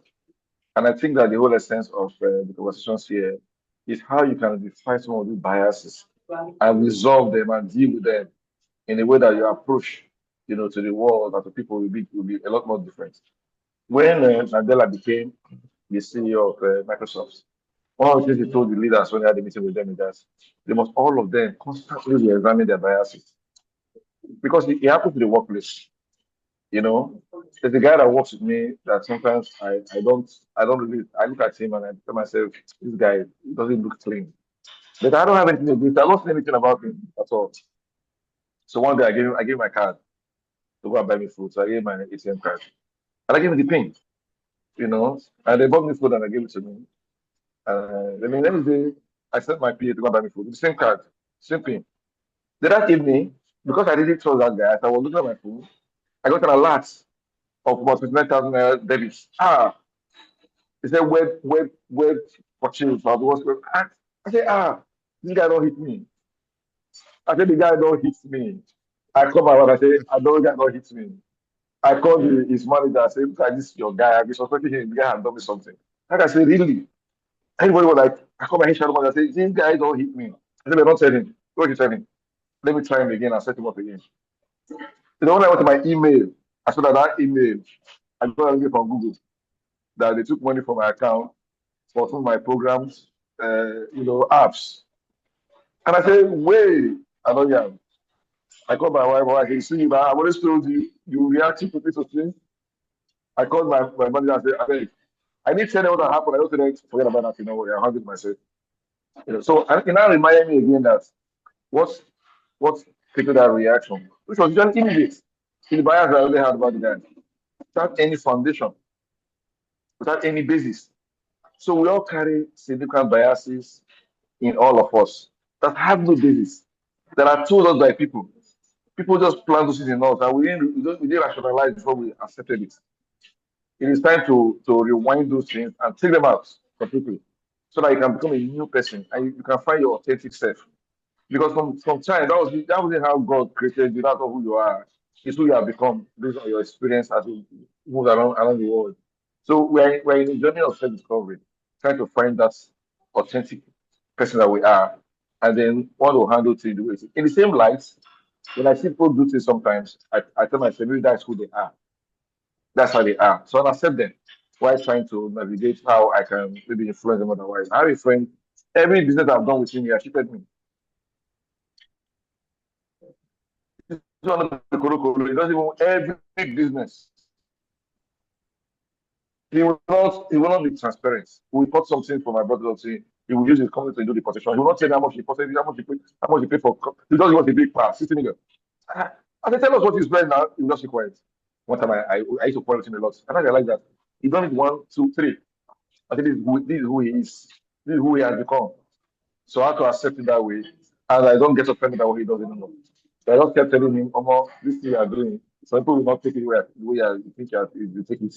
And I think that the whole essence of the conversations here is how you can define some of these biases and resolve them and deal with them in a way that your approach, to the world and to people will be a lot more different. When Nadella became the CEO of Microsoft, one of the things he told the leaders when he had a meeting with them is that they must all of them constantly re-examine their biases because it happens to the workplace. There's a guy that works with me that sometimes I don't really, I look at him and I tell myself, this guy doesn't look clean. But I don't have anything to do. I don't say anything about him at all. So one day I gave him my card to go and buy me food. So I gave him my ATM card. And I gave him the pin, and they bought me food and I gave it to me. The next day, I sent my PA to go and buy me food. The same card, same pin. That evening, because I didn't trust that guy, as I was looking at my phone, I got an alert of about 59,000 debits. He said, where purchase. I said, this guy don't hit me. I said, the guy don't hit me. I called my wife, I said, I know the guy don't hit me. I called his manager, I said, look at this, your guy, I've been suspecting him, the guy had done me something. Like I said, really? Anybody was like, I call my HR manager and say, this guy don't hit me. I said, don't tell him. What you tell him? Let me try him again and set him up again. You know, when I went to my email, I saw that email, I got it from Google, that they took money from my account for some of my programs, apps. And I said, wait, I don't know. I called my wife, I said, see, man, I've always told you, you react quickly to things. I called my manager and said, I need to tell you what happened. I don't say, forget about that, I handled myself. So and it now reminded me again that what's what's taking that reaction, which was just immediate. The bias I only had about the guy, without any foundation, without any basis. So we all carry significant biases in all of us that have no basis, that are told us by people. People just plant those things in us, and we didn't rationalize before we accepted it. It is time to rewind those things and take them out completely, so that you can become a new person and you can find your authentic self. Because from time that wasn't how God created you. That's not who you are. It's who you have become based on your experience as you move around the world. So we're in a journey of self-discovery, trying to find that authentic person that we are, and then want to handle things the way it is. In the same light, when I see people do things sometimes, I tell myself maybe that's who they are. That's how they are. So I accept them while trying to navigate how I can maybe influence them otherwise. I have a friend, every business I've done with him, he has cheated me. One of the Korokoro, he doesn't even every business. He will not be transparent. We bought something for my brother saying he will use his company to do the protection. He will not tell me how much he posted, how much he paid for. He doesn't want a big part, 60 million. And they tell us what he's paying now, he will just keep quiet. One time I used to quarrel with him a lot. And I realized that he done it 1, 2, 3. I think this is who he is. This is who he has become. So I have to accept it that way. And I don't get offended by what he doesn't know. So I just kept telling him, Omo, this thing you are doing, some people will not take it the way you think you take it.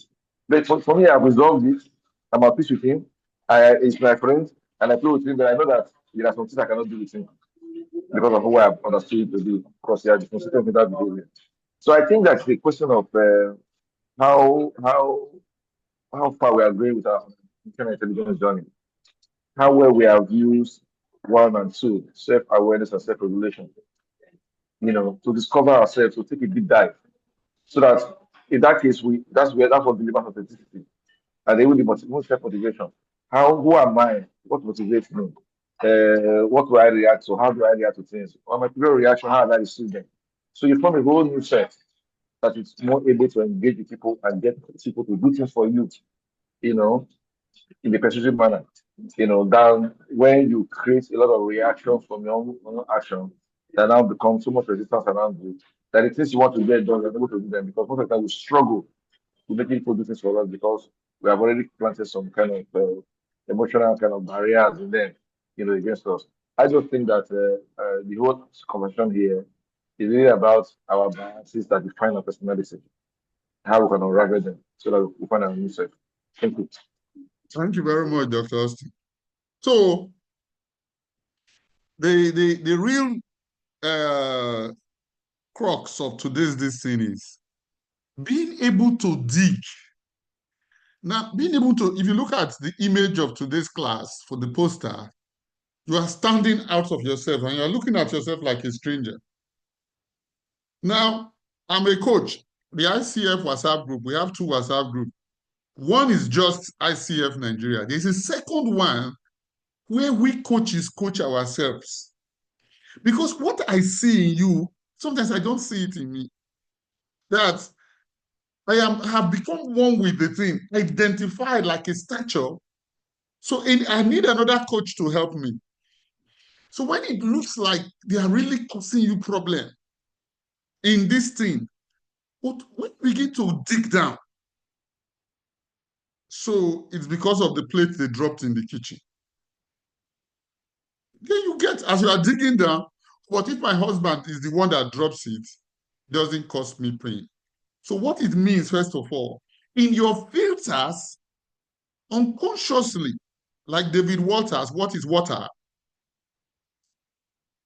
But for me, I've resolved it. I'm at peace with him. He's my friend, and I play with him, but I know that there are some things I cannot do with him because of who I've understood him to be, because he has been consistent with that behavior. So I think that's the question of how how how far we are going with our internal intelligence journey, how well we have used one and two, self-awareness and self-regulation, to discover ourselves, to take a deep dive, so that in that case, that's what delivers authenticity. And they will be self-motivation. Who am I? What motivates me? What do I react to? How do I react to things? On my previous reaction, how do I receive them? So you form a whole new set that is more able to engage with people and get people to do things for you, you know, in a persuasive manner. Than when you create a lot of reactions from your own action that now become so much resistance around you that the things you want to get done, you're not able to do them, because most of the time we struggle to make people do things for us because we have already planted some kind of emotional kind of barriers in them, against us. I just think that the whole conversation here is really about our biases that define our personality, how we can unravel them so that we find our new self. Thank you. Thank you very much, Dr. Austin. So the real crux of this thing is being able to dig. Now, being able to, if you look at the image of today's class for the poster, you are standing out of yourself and you're looking at yourself like a stranger. Now, I'm a coach. The ICF WhatsApp group, we have 2 WhatsApp groups. One is just ICF Nigeria. There's a second one where we coaches coach ourselves. Because what I see in you, sometimes I don't see it in me. That I have become one with the thing, identified like a stature. So I need another coach to help me. So when it looks like they are really causing you problem in this thing, but we begin to dig down. So it's because of the plate they dropped in the kitchen. Then you get, as you are digging down, what if my husband is the one that drops it? Doesn't cause me pain. So what it means, first of all, in your filters, unconsciously, like David Walters, what is water?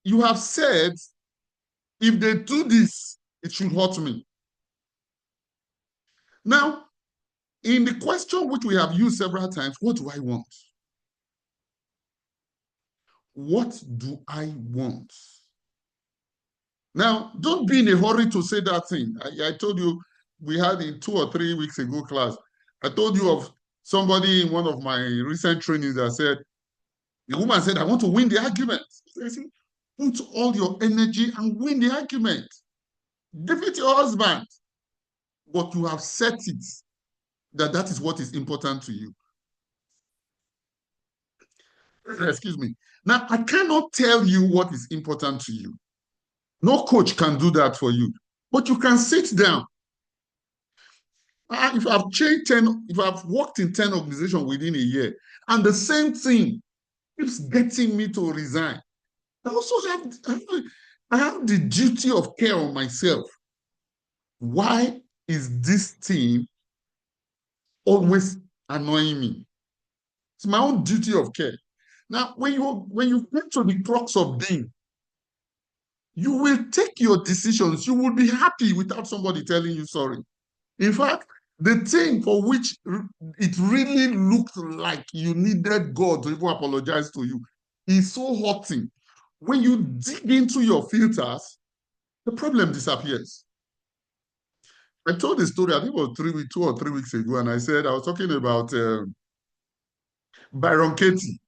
You have said, if they do this, it should hurt me. Now, in the question which we have used several times, what do I want? what do I want? Now, don't be in a hurry to say that thing. I told you, we had in 2 or 3 weeks ago class, I told you of somebody in one of my recent trainings that said, the woman said, I want to win the argument. I said, put all your energy and win the argument. Defeat your husband. But you have set it that is what is important to you. Excuse me. Now, I cannot tell you what is important to you. No coach can do that for you. But you can sit down. If I've changed 10, if I've worked in 10 organizations within a year, and the same thing keeps getting me to resign, I also have the duty of care on myself. Why is this thing always annoying me? It's my own duty of care. Now, when you get to the crux of being, you will take your decisions. You will be happy without somebody telling you sorry. In fact, the thing for which it really looked like you needed God to even apologize to you is so hurting. When you dig into your filters, the problem disappears. I told the story, I think it was 2 or 3 weeks ago, and I said, I was talking about Byron Katie.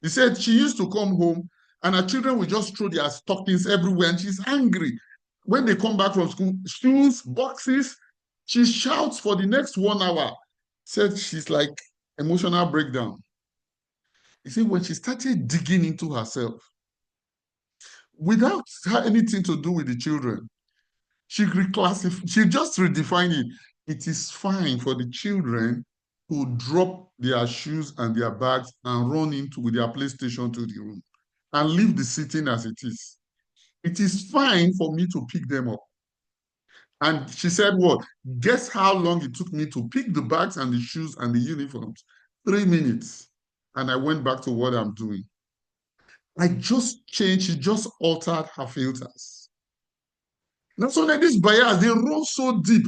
He said she used to come home and her children would just throw their stockings everywhere and she's angry. When they come back from school, shoes, boxes, she shouts for the next 1 hour. Said she's like emotional breakdown. You see, when she started digging into herself, without anything to do with the children, she just redefined it. It is fine for the children to drop their shoes and their bags and run into with their PlayStation to the room and leave the sitting as it is. It is fine for me to pick them up. And she said, what? Guess how long it took me to pick the bags and the shoes and the uniforms? 3 minutes. And I went back to what I'm doing. I just changed, she just altered her filters. Now, so that these bias, they run so deep.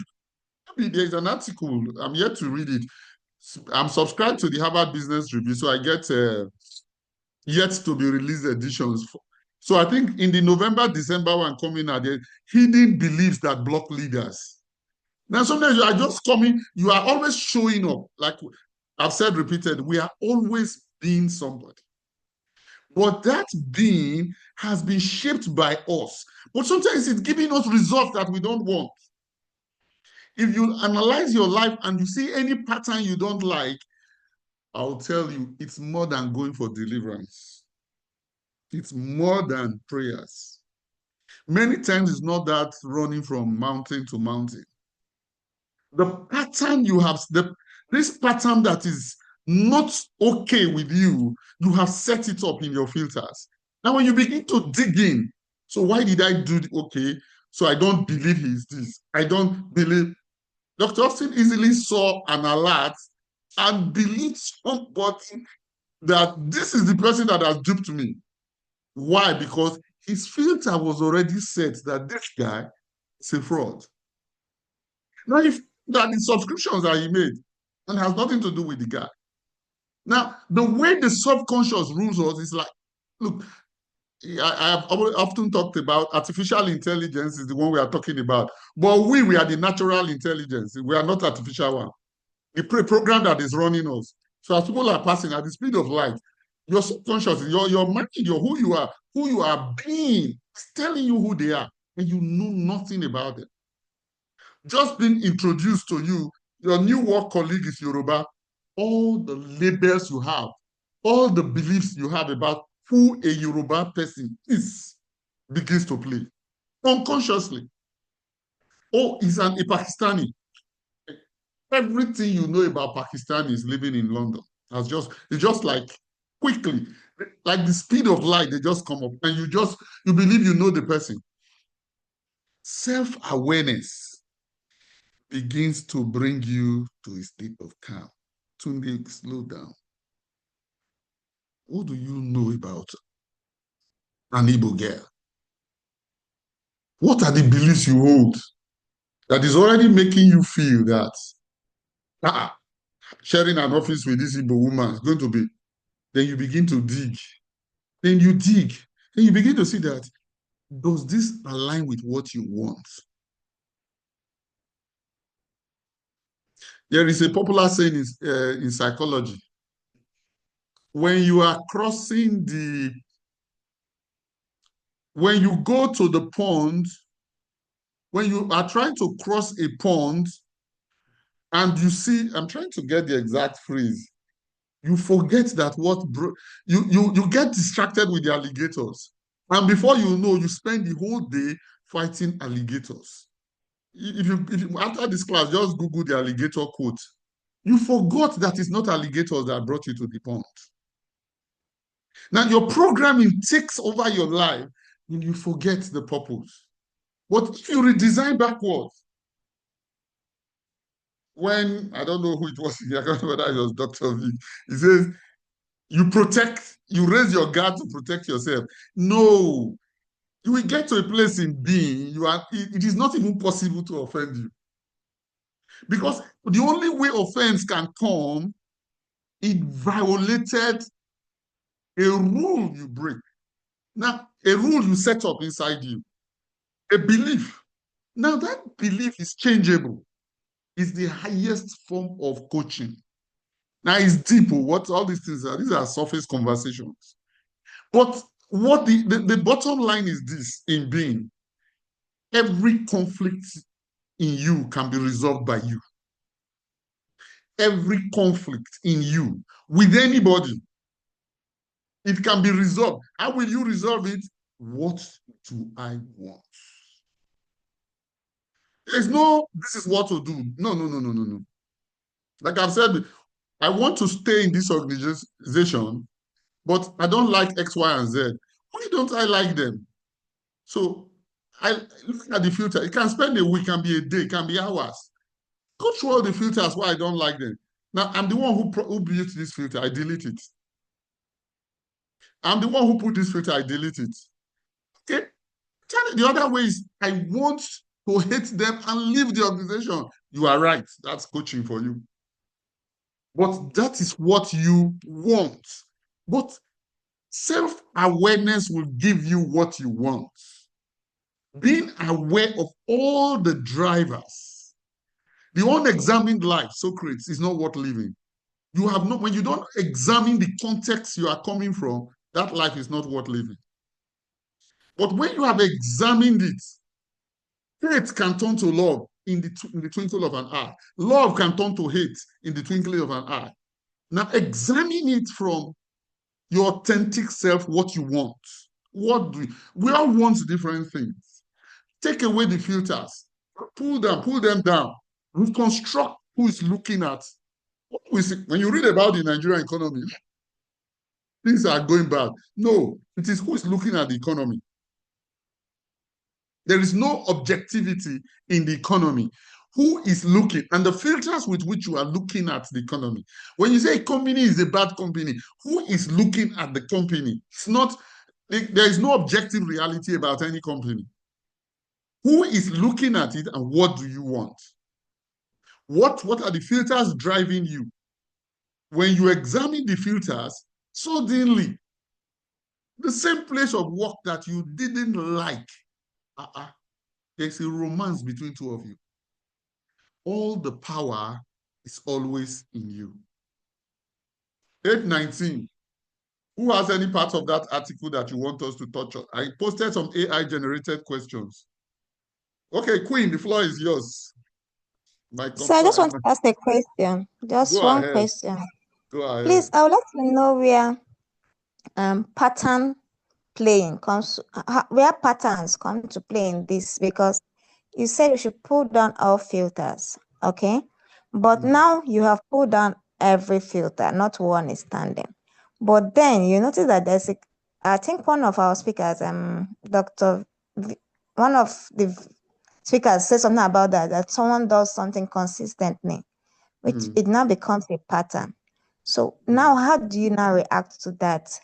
There's an article, I'm yet to read it. I'm subscribed to the Harvard Business Review, so I get yet to be released editions. So I think in the November, December one coming out, the hidden beliefs that block leaders. Now, sometimes you are just coming, you are always showing up. Like I've said repeatedly, we are always being somebody. But that being has been shaped by us. But sometimes it's giving us results that we don't want. If you analyze your life and you see any pattern you don't like, I'll tell you, it's more than going for deliverance. It's more than prayers. Many times it's not that running from mountain to mountain. The pattern you have, this pattern that is not okay with you, you have set it up in your filters. Now, when you begin to dig in, so why did I do okay? So I don't believe he's this. I don't believe. Dr. Austin easily saw an alert and believed somebody that this is the person that has duped me. Why? Because his filter was already set that this guy is a fraud. Now, if that the subscriptions that he made and has nothing to do with the guy. Now, the way the subconscious rules us is like, look, I have often talked about artificial intelligence is the one we are talking about. But we are the natural intelligence. We are not artificial one. The program that is running us. So as people are passing at the speed of light, your subconscious, your mind, who you are being, is telling you who they are, and you know nothing about them. Just being introduced to you, your new work colleague is Yoruba, all the labels you have, all the beliefs you have about who a Yoruba person is begins to play unconsciously. Oh, he's a Pakistani. Everything you know about Pakistanis living in London it's just like quickly, like the speed of light, they just come up and you believe you know the person. Self-awareness begins to bring you to a state of calm. Tunde, slow down. What do you know about an Igbo girl? What are the beliefs you hold that is already making you feel that sharing an office with this Igbo woman is going to be, then you begin to dig Then you dig. Then you begin to see that, does this align with what you want? There is a popular saying in psychology. When you are crossing when you go to the pond, when you are trying to cross a pond and you see, I'm trying to get the exact phrase, you forget that you get distracted with the alligators. And before you know, you spend the whole day fighting alligators. If you after this class, just Google the alligator quote. You forgot that it's not alligators that brought you to the pond. Now your programming takes over your life and you forget the purpose. But if you redesign backwards, when, I don't know who it was, I don't know whether it was Dr. V, he says, you raise your guard to protect yourself. No, you will get to a place in being, it is not even possible to offend you. Because the only way offense can come, it violated a rule you break. Now, a rule you set up inside you, a belief. Now, that belief is changeable. It's the highest form of coaching. Now, it's deep. What all these things are, these are surface conversations. But what the bottom line is this in being, every conflict in you can be resolved by you. Every conflict in you with anybody, it can be resolved. How will you resolve it? What do I want? There's no, this is what to do. No. Like I've said, I want to stay in this organization, but I don't like X, Y, and Z. Why don't I like them? So I look at the filter. It can spend a week, can be a day, it can be hours. Go through all the filters why I don't like them. Now, I'm the one who built this filter. I delete it. I'm the one who put this filter. I delete it. Okay? The other way is I want to hate them and leave the organization. You are right. That's coaching for you. But that is what you want. But self-awareness will give you what you want. Being aware of all the drivers. The unexamined life, Socrates, is not worth living. You have not, when you don't examine the context you are coming from, that life is not worth living. But when you have examined it, hate can turn to love in the twinkle of an eye. Love can turn to hate in the twinkling of an eye. Now examine it from your authentic self, what you want. We all want different things. Take away the filters, pull them down, reconstruct who is looking at. When you read about the Nigerian economy, things are going bad. No, it is who is looking at the economy. There is no objectivity in the economy. Who is looking? And the filters with which you are looking at the economy. When you say a company is a bad company, who is looking at the company? It's not, there is no objective reality about any company. Who is looking at it and what do you want? What are the filters driving you? When you examine the filters, suddenly, the same place of work that you didn't like, there's a romance between two of you. All the power is always in you. 819. Who has any part of that article that you want us to touch on? I posted some AI-generated questions. Okay, Queen, the floor is yours. So I just want to ask a question. Just one question. Go ahead. Please, I would like to know where pattern playing comes, where patterns come to play in this, because you said you should pull down all filters, okay? But now you have pulled down every filter, not one is standing. But then you notice that there's I think one of our speakers, one of the speakers said something about that someone does something consistently, which it now becomes a pattern. So now how do you now react to that?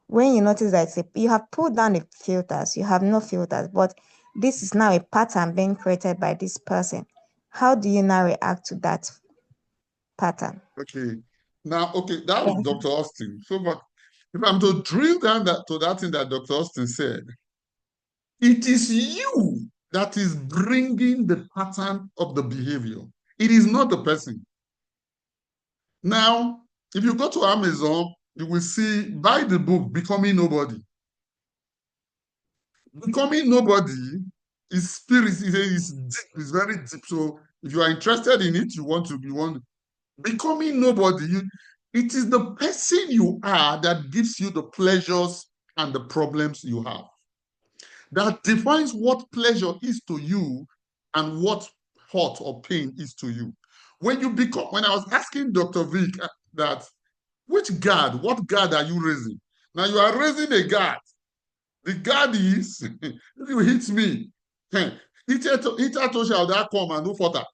When you notice that you have pulled down the filters, you have no filters, but this is now a pattern being created by this person. How do you now react to that pattern? Okay. Now, that was Dr. Austin. So, but if I'm to drill down to that thing that Dr. Austin said, it is you that is bringing the pattern of the behavior. It is not the person. Now, if you go to Amazon, you will see, buy the book, Becoming Nobody. Becoming Nobody is spirit, is deep, it's very deep. So if you are interested in it, you want to. Becoming Nobody, it is the person you are that gives you the pleasures and the problems you have. That defines what pleasure is to you and what hurt or pain is to you. When I was asking Dr. Vic that, what guard are you raising? Now you are raising a guard. The guard is, if you hit me, Ita shall that come and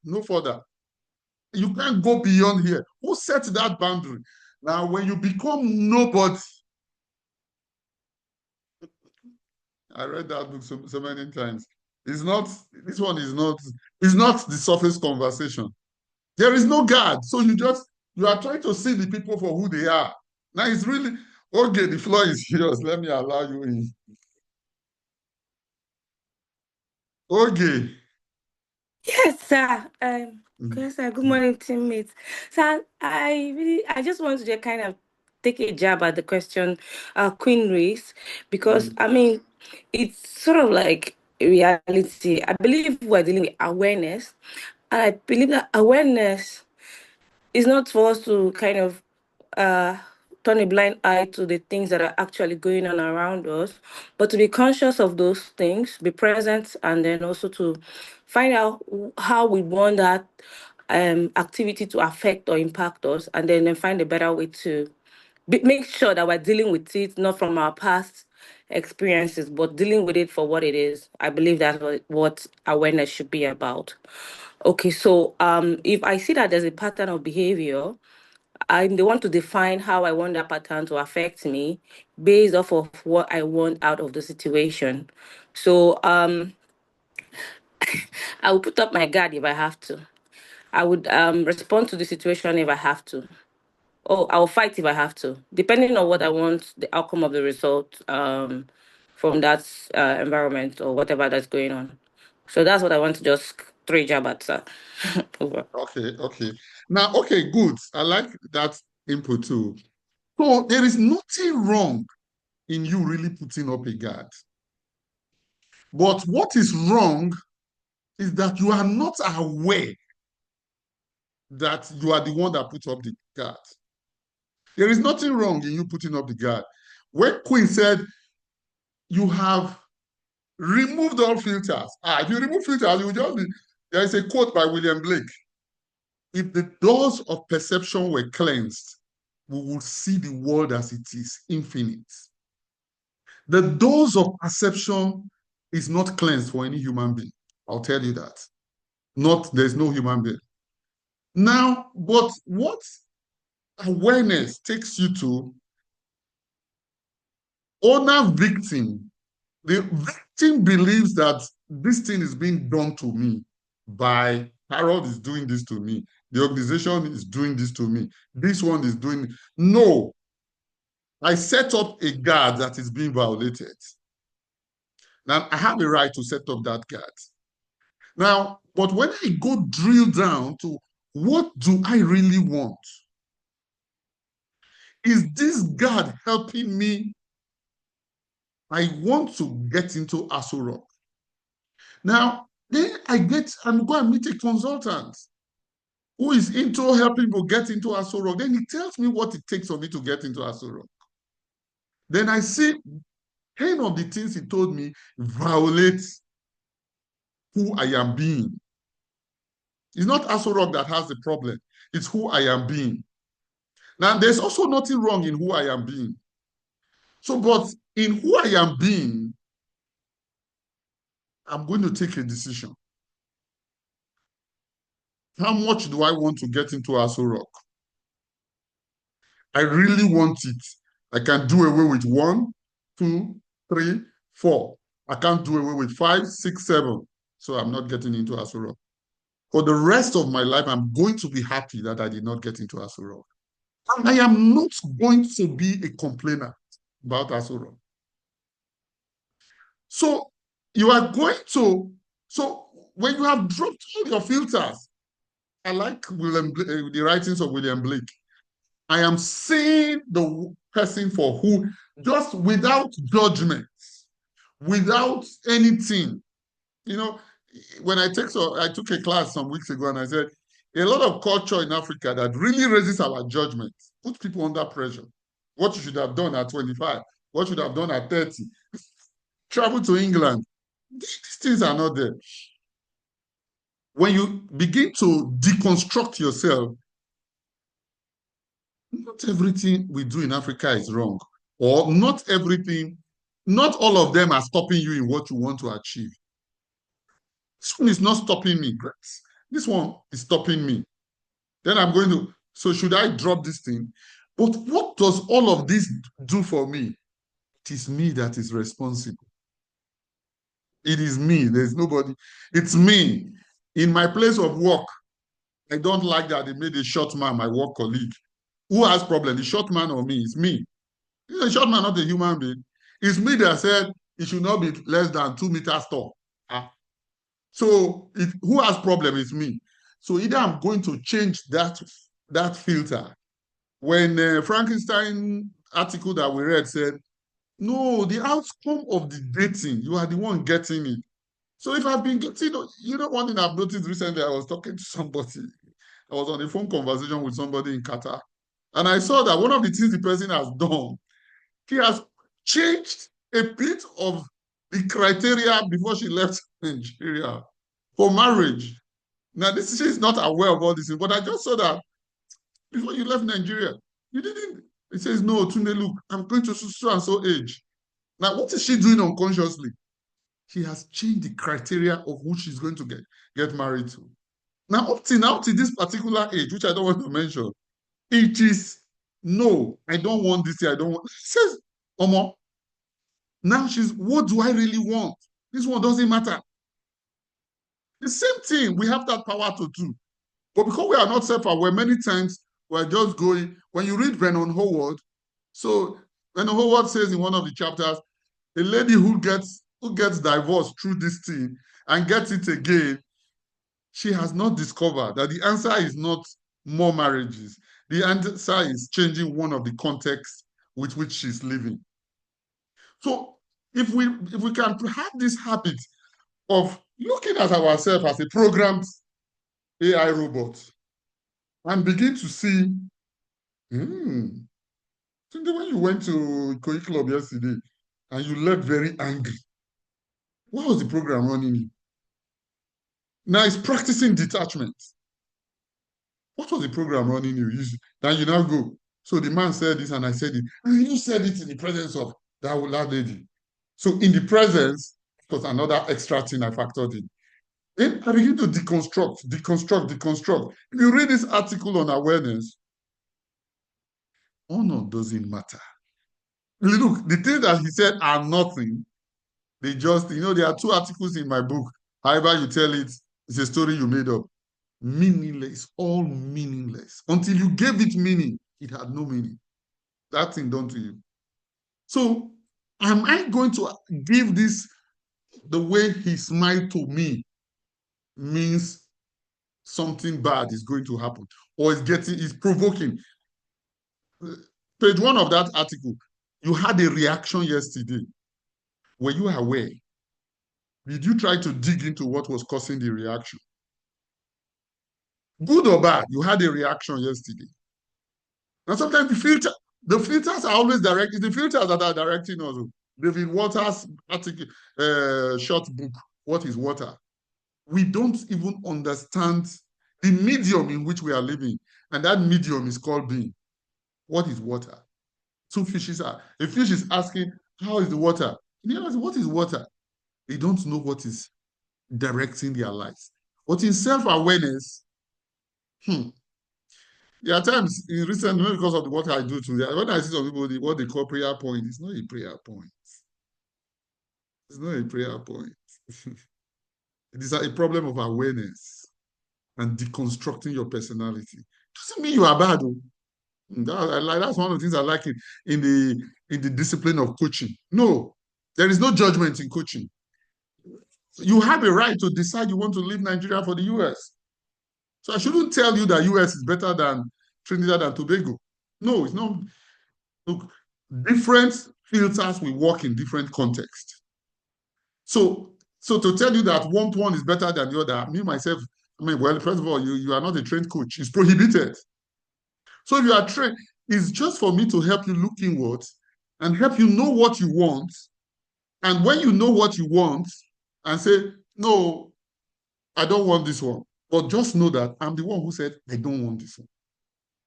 no further. You can't go beyond here. Who set that boundary? Now, when you become nobody, I read that book so many times. This one is not the surface conversation. There is no guard. So you are trying to see the people for who they are. Now it's really, okay, the floor is yours. Let me allow you in. Okay. Yes, sir. Yes, sir. Good morning, teammates. So I just want to kind of take a jab at the question Queen raised, because I mean, it's sort of like a reality. I believe we're dealing with awareness, and I believe that awareness is not for us to kind of uh, turn a blind eye to the things that are actually going on around us, but to be conscious of those things, be present, and then also to find out how we want that activity to affect or impact us, and then find a better way to make sure that we're dealing with it not from our past experiences, but dealing with it for what it is. I believe that's what awareness should be about. Okay, so if I see that there's a pattern of behavior, I'm the one to define how I want that pattern to affect me based off of what I want out of the situation. So I will put up my guard if I have to. I would respond to the situation if I have to. Oh, I'll fight if I have to, depending on what I want, the outcome of the result from that environment or whatever that's going on. So that's what I want to just throw a jab at, sir. Over. Okay. Now, okay, good. I like that input too. So there is nothing wrong in you really putting up a guard. But what is wrong is that you are not aware that you are the one that put up the guard. There is nothing wrong in you putting up the guard. When Queen said, you have removed all filters. If you remove filters, you will just be, there is a quote by William Blake. If the doors of perception were cleansed, we would see the world as it is, infinite. The doors of perception is not cleansed for any human being. I'll tell you that. There's no human being. Now, but what awareness takes you to, owner victim. The victim believes that this thing is being done to me by Harold is doing this to me. The organization is doing this to me. This one is doing. No. I set up a guard that is being violated. Now, I have a right to set up that guard. Now, but when I go drill down to what do I really want? Is this guard helping me? I want to get into Aso Rock. Now, then I'm going to meet a consultant who is into helping people get into Aso Rock. Then he tells me what it takes for me to get into Aso Rock. Then I see 10 of the things he told me violate who I am being. It's not Aso Rock that has the problem. It's who I am being. Now, there's also nothing wrong in who I am being. So, but in who I am being, I'm going to take a decision. How much do I want to get into Aso Rock? I really want it. I can do away with 1, 2, 3, 4. I can't do away with 5, 6, 7. So I'm not getting into Aso Rock. For the rest of my life, I'm going to be happy that I did not get into Aso Rock. And I am not going to be a complainer. about Asura. So you are going to, so when you have dropped all your filters, I like the writings of William Blake. I am seeing the person for who, just without judgment, without anything. You know, when I took a class some weeks ago and I said, a lot of culture in Africa that really raises our judgment, puts people under pressure. What you should have done at 25, what you should have done at 30, travel to England. These things are not there. When you begin to deconstruct yourself, not everything we do in Africa is wrong, or not everything, not all of them are stopping you in what you want to achieve. This one is not stopping me. This one is stopping me. Then I'm going to, so should I drop this thing? But what does all of this do for me? It is me that is responsible. It is me. There's nobody. It's me. In my place of work, I don't like that they made a short man my work colleague. Who has problem? The short man or me? It's me. It's a short man, not a human being. It's me that said it should not be less than 2 meters tall. So who has problem is me. So either I'm going to change that filter. When Frankenstein article that we read said, no, the outcome of the dating, you are the one getting it. So if I've been getting, one thing I've noticed recently, I was talking to somebody. I was on a phone conversation with somebody in Qatar. And I saw that one of the things the person has done, he has changed a bit of the criteria before she left Nigeria for marriage. Now, she's not aware of all this, but I just saw that before you left Nigeria, you didn't. It says, no, Tunde, look, I'm going to so and so age. Now, what is she doing unconsciously? She has changed the criteria of who she's going to get married to. Now, up to this particular age, which I don't want to mention, it is, no, I don't want this year, I don't want. She says, Omo, now what do I really want? This one doesn't matter. The same thing, we have that power to do. But because we are not self-aware, many times we're just going, when you read Vernon Howard, so Vernon Howard says in one of the chapters, a lady who gets divorced through this thing and gets it again, she has not discovered that the answer is not more marriages. The answer is changing one of the contexts with which she's living. So if we can have this habit of looking at ourselves as a programmed AI robot and begin to see, when you went to Ikoyi Club yesterday and you left very angry, what was the program running you? Now it's practicing detachment. What was the program running you? Then you now go. So the man said this and I said it. And you said it in the presence of that lady. So in the presence, it was another extra thing I factored in. Then I begin to deconstruct. If you read this article on awareness, honor doesn't matter. Look, the things that he said are nothing. They just, there are 2 articles in my book. However you tell it, it's a story you made up. Meaningless, all meaningless. Until you gave it meaning, it had no meaning. That thing done to you. So, am I going to give this the way he smiled to me means something bad is going to happen, or it's provoking? Page 1 of that article, you had a reaction yesterday. Were you aware? Did you try to dig into what was causing the reaction? Good or bad, you had a reaction yesterday. Now, sometimes the filters are always directed. The filters that are directing us. David Waters' article, short book, What is Water? We don't even understand the medium in which we are living. And that medium is called being. What is water? 2 fishes are. A fish is asking, how is the water? And the other, what is water? They don't know what is directing their lives. But in self-awareness, there are times in recent, because of the work I do today, when I see some people, what they call prayer point, it's not a prayer point. It's not a prayer point. It is a problem of awareness and deconstructing your personality. Doesn't mean you are bad. That's one of the things I like in in the discipline of coaching. No, there is no judgment in coaching. You have a right to decide you want to leave Nigeria for the US. So I shouldn't tell you that US is better than Trinidad and Tobago. No, it's not. Look, different filters will work in different contexts. So to tell you that one is better than the other, me myself, I mean, well, first of all, you are not a trained coach. It's prohibited. So if you are trained, it's just for me to help you look inward and help you know what you want. And when you know what you want and say, no, I don't want this one. But just know that I'm the one who said, I don't want this one.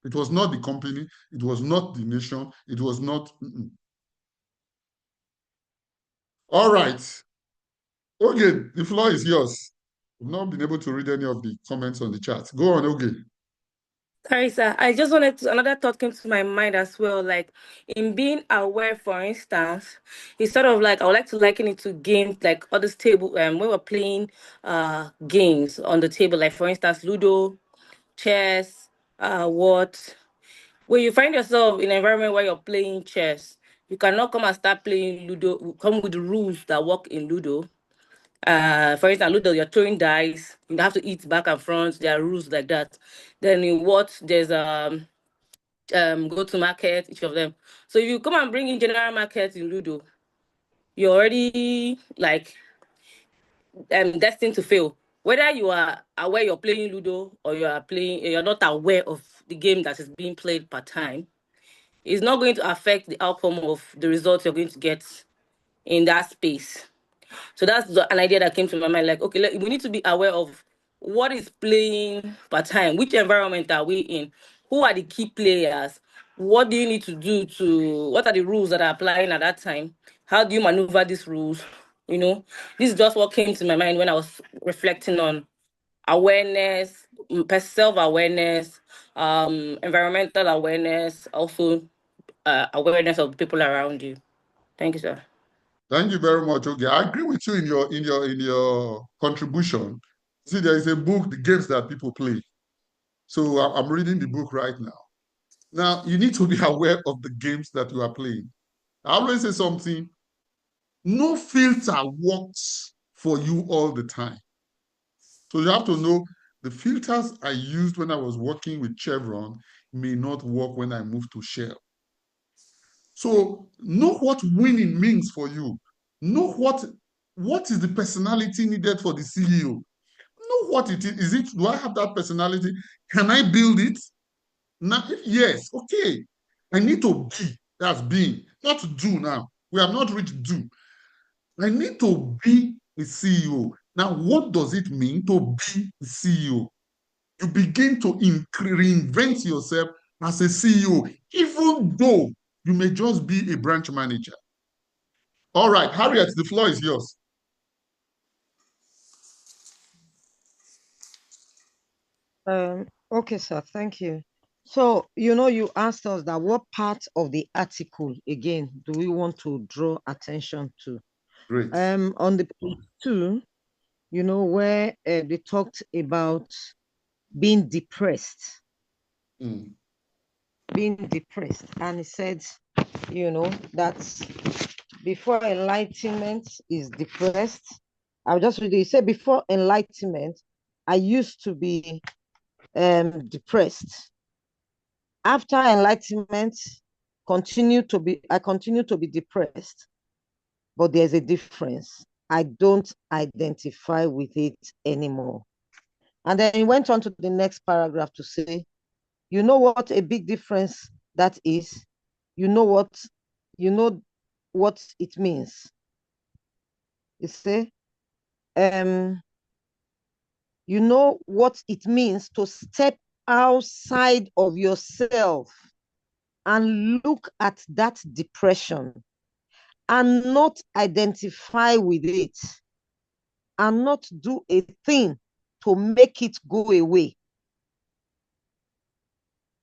It was not the company. It was not the nation. It was not. All right. Okay, the floor is yours. I've not been able to read any of the comments on the chat. Go on, okay. Sorry, sir. I just wanted to, another thought came to my mind as well. Like in being aware, for instance, it's sort of like I would like to liken it to games like other table when we're playing games on the table, like for instance, Ludo, chess, what when you find yourself in an environment where you're playing chess, you cannot come and start playing Ludo, come with the rules that work in Ludo. For instance, Ludo, you're throwing dice, you have to eat back and front, there are rules like that. Then in what there's go to market, each of them. So if you come and bring in general market in Ludo, you're already like destined to fail. Whether you are aware you're playing Ludo or you're not aware of the game that is being played per time, it's not going to affect the outcome of the results you're going to get in that space. So that's an idea that came to my mind. Like, okay, we need to be aware of what is playing per time, which environment are we in, who are the key players, what do you need to do what are the rules that are applying at that time, how do you maneuver these rules? This is just what came to my mind when I was reflecting on awareness, self-awareness, environmental awareness, also awareness of people around you. Thank you, sir. Thank you very much. Okay, I agree with you in your contribution. See, there is a book, The Games That People Play. So I'm reading the book right now. Now, you need to be aware of the games that you are playing. I always say something, no filter works for you all the time. So you have to know the filters I used when I was working with Chevron may not work when I move to Shell. So know what winning means for you. Know what is the personality needed for the CEO. Know what it is. Do I have that personality? Can I build it? Now, yes, okay. I need to be, that's being, not to do now. We have not reached do. I need to be a CEO. Now, what does it mean to be a CEO? You begin to reinvent yourself as a CEO, even though you may just be a branch manager. All right, Harriet, the floor is yours. Okay, sir. Thank you. So, you asked us that what part of the article, again, do we want to draw attention to? Great. On the page 2, where they talked about being depressed. Being depressed. And it said, that before enlightenment is depressed. I'll just read it. It said, before enlightenment, I used to be depressed. After enlightenment, I continue to be depressed, but there's a difference. I don't identify with it anymore. And then he went on to the next paragraph to say, you know what a big difference that is? You know what it means. You say, you know what it means to step outside of yourself and look at that depression and not identify with it and not do a thing to make it go away,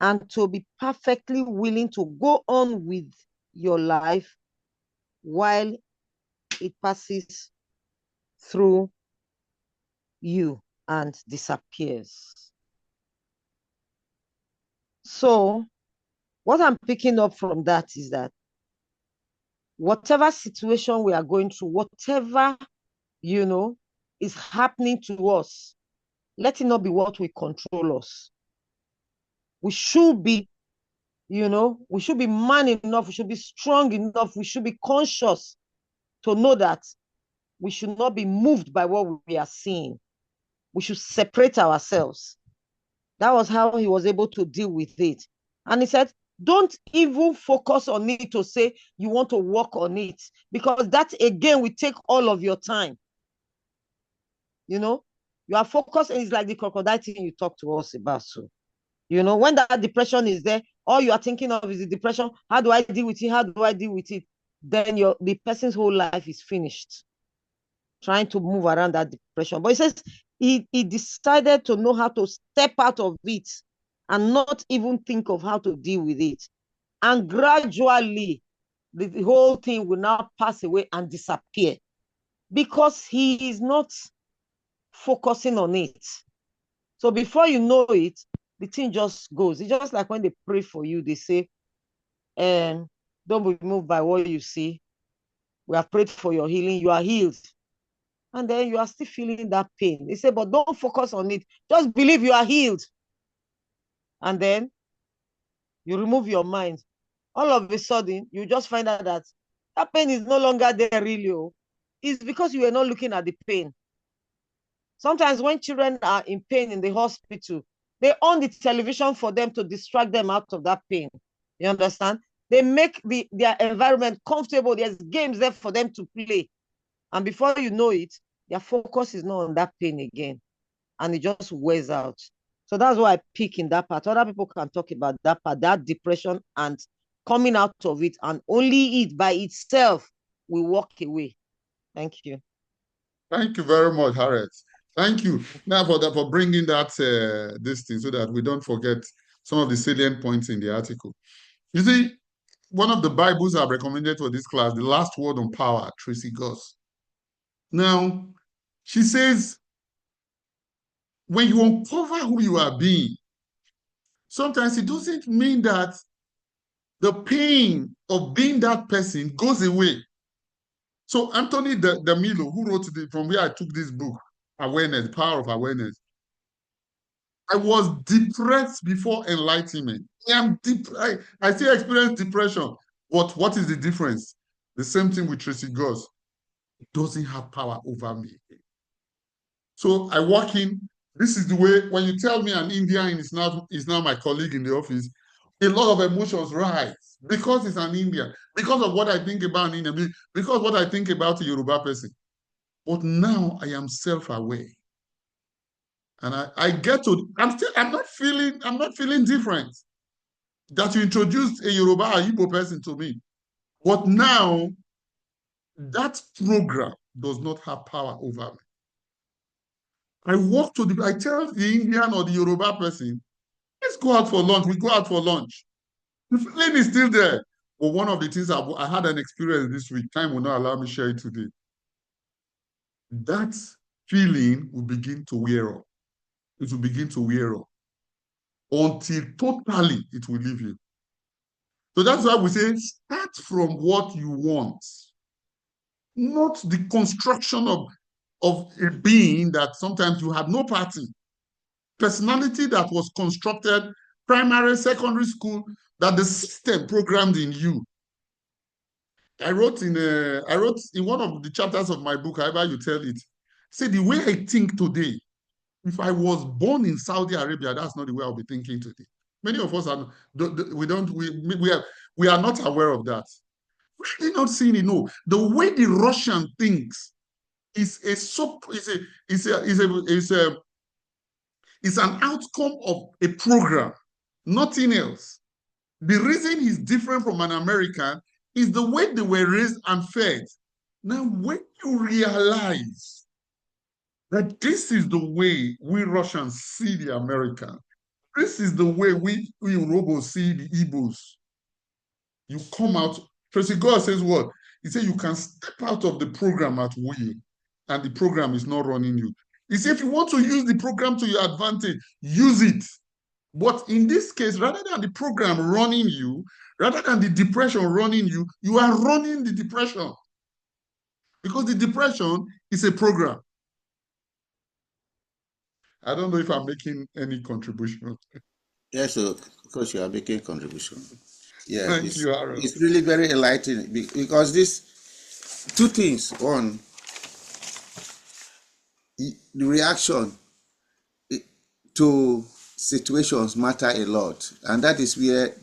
and to be perfectly willing to go on with your life while it passes through you and disappears. So what I'm picking up from that is that whatever situation we are going through, whatever, is happening to us, let it not be what will control us. We should be, we should be man enough, we should be strong enough, we should be conscious to know that we should not be moved by what we are seeing. We should separate ourselves. That was how he was able to deal with it. And he said, don't even focus on it to say you want to work on it, because that again will take all of your time. You are focused, and it's like the crocodile thing you talked to us about. So, when that depression is there, all you are thinking of is the depression. How do I deal with it? How do I deal with it? Then the person's whole life is finished trying to move around that depression. But he says he decided to know how to step out of it and not even think of how to deal with it. And gradually, the whole thing will now pass away and disappear because he is not focusing on it. So before you know it, the thing just goes. It's just like when they pray for you, they say, don't be moved by what you see. We have prayed for your healing. You are healed. And then you are still feeling that pain. They say, but don't focus on it. Just believe you are healed. And then you remove your mind. All of a sudden, you just find out that pain is no longer there really. It's because you were not looking at the pain. Sometimes when children are in pain in the hospital, they on the television for them to distract them out of that pain. You understand? They make their environment comfortable. There's games there for them to play. And before you know it, their focus is not on that pain again. And it just wears out. So that's why I pick in that part. Other people can talk about that part, that depression and coming out of it. And only it by itself will walk away. Thank you. Thank you very much, Harriet. Thank you now for bringing that this thing so that we don't forget some of the salient points in the article. You see, one of the Bibles I've recommended for this class, The Last Word on Power, Tracy Goss. Now, she says, when you uncover who you are being, sometimes it doesn't mean that the pain of being that person goes away. So Anthony DeMillo, who wrote from where I took this book, Awareness, Power of Awareness, I was depressed before enlightenment. I still experience depression. But what is the difference? The same thing with Tracy Goss. It doesn't have power over me. So I walk in. This is the way, when you tell me an Indian is now my colleague in the office, a lot of emotions rise because it's an Indian, because of what I think about an Indian, because what I think about a Yoruba person. But now I am self-aware. And I get to, I'm not feeling different that you introduced a Yoruba or Igbo person to me. But now that program does not have power over me. I tell the Indian or the Yoruba person, let's go out for lunch. We go out for lunch. The feeling is still there. But one of the things I had an experience this week, time will not allow me to share it today. That feeling will begin to wear off. It will begin to wear off until totally it will leave you. So that's why we say start from what you want, not the construction of a being that sometimes you have no part in. Personality that was constructed primary, secondary school, that the system programmed in you. I wrote in one of the chapters of my book, however you tell it, say the way I think today, if I was born in Saudi Arabia, that's not the way I'll be thinking today. Many of us we are not aware of that. We're really not seeing it. No, the way the Russian thinks is an outcome of a program, nothing else. The reason he's different from an American is the way they were raised and fed. Now, when you realize that this is the way we Russians see the American, this is the way we Yorubas see the Igbos, you come out. Tracy Goss says what? He said you can step out of the program at will, and the program is not running you. He said if you want to use the program to your advantage, use it. But in this case, rather than the program running you, rather than the depression running you, you are running the depression. Because the depression is a program. I don't know if I'm making any contribution. Yes, so of course you are making contribution. Yeah, Thank you, Aaron. it's really very enlightening because these two things. One, the reaction to situations matter a lot, and that is where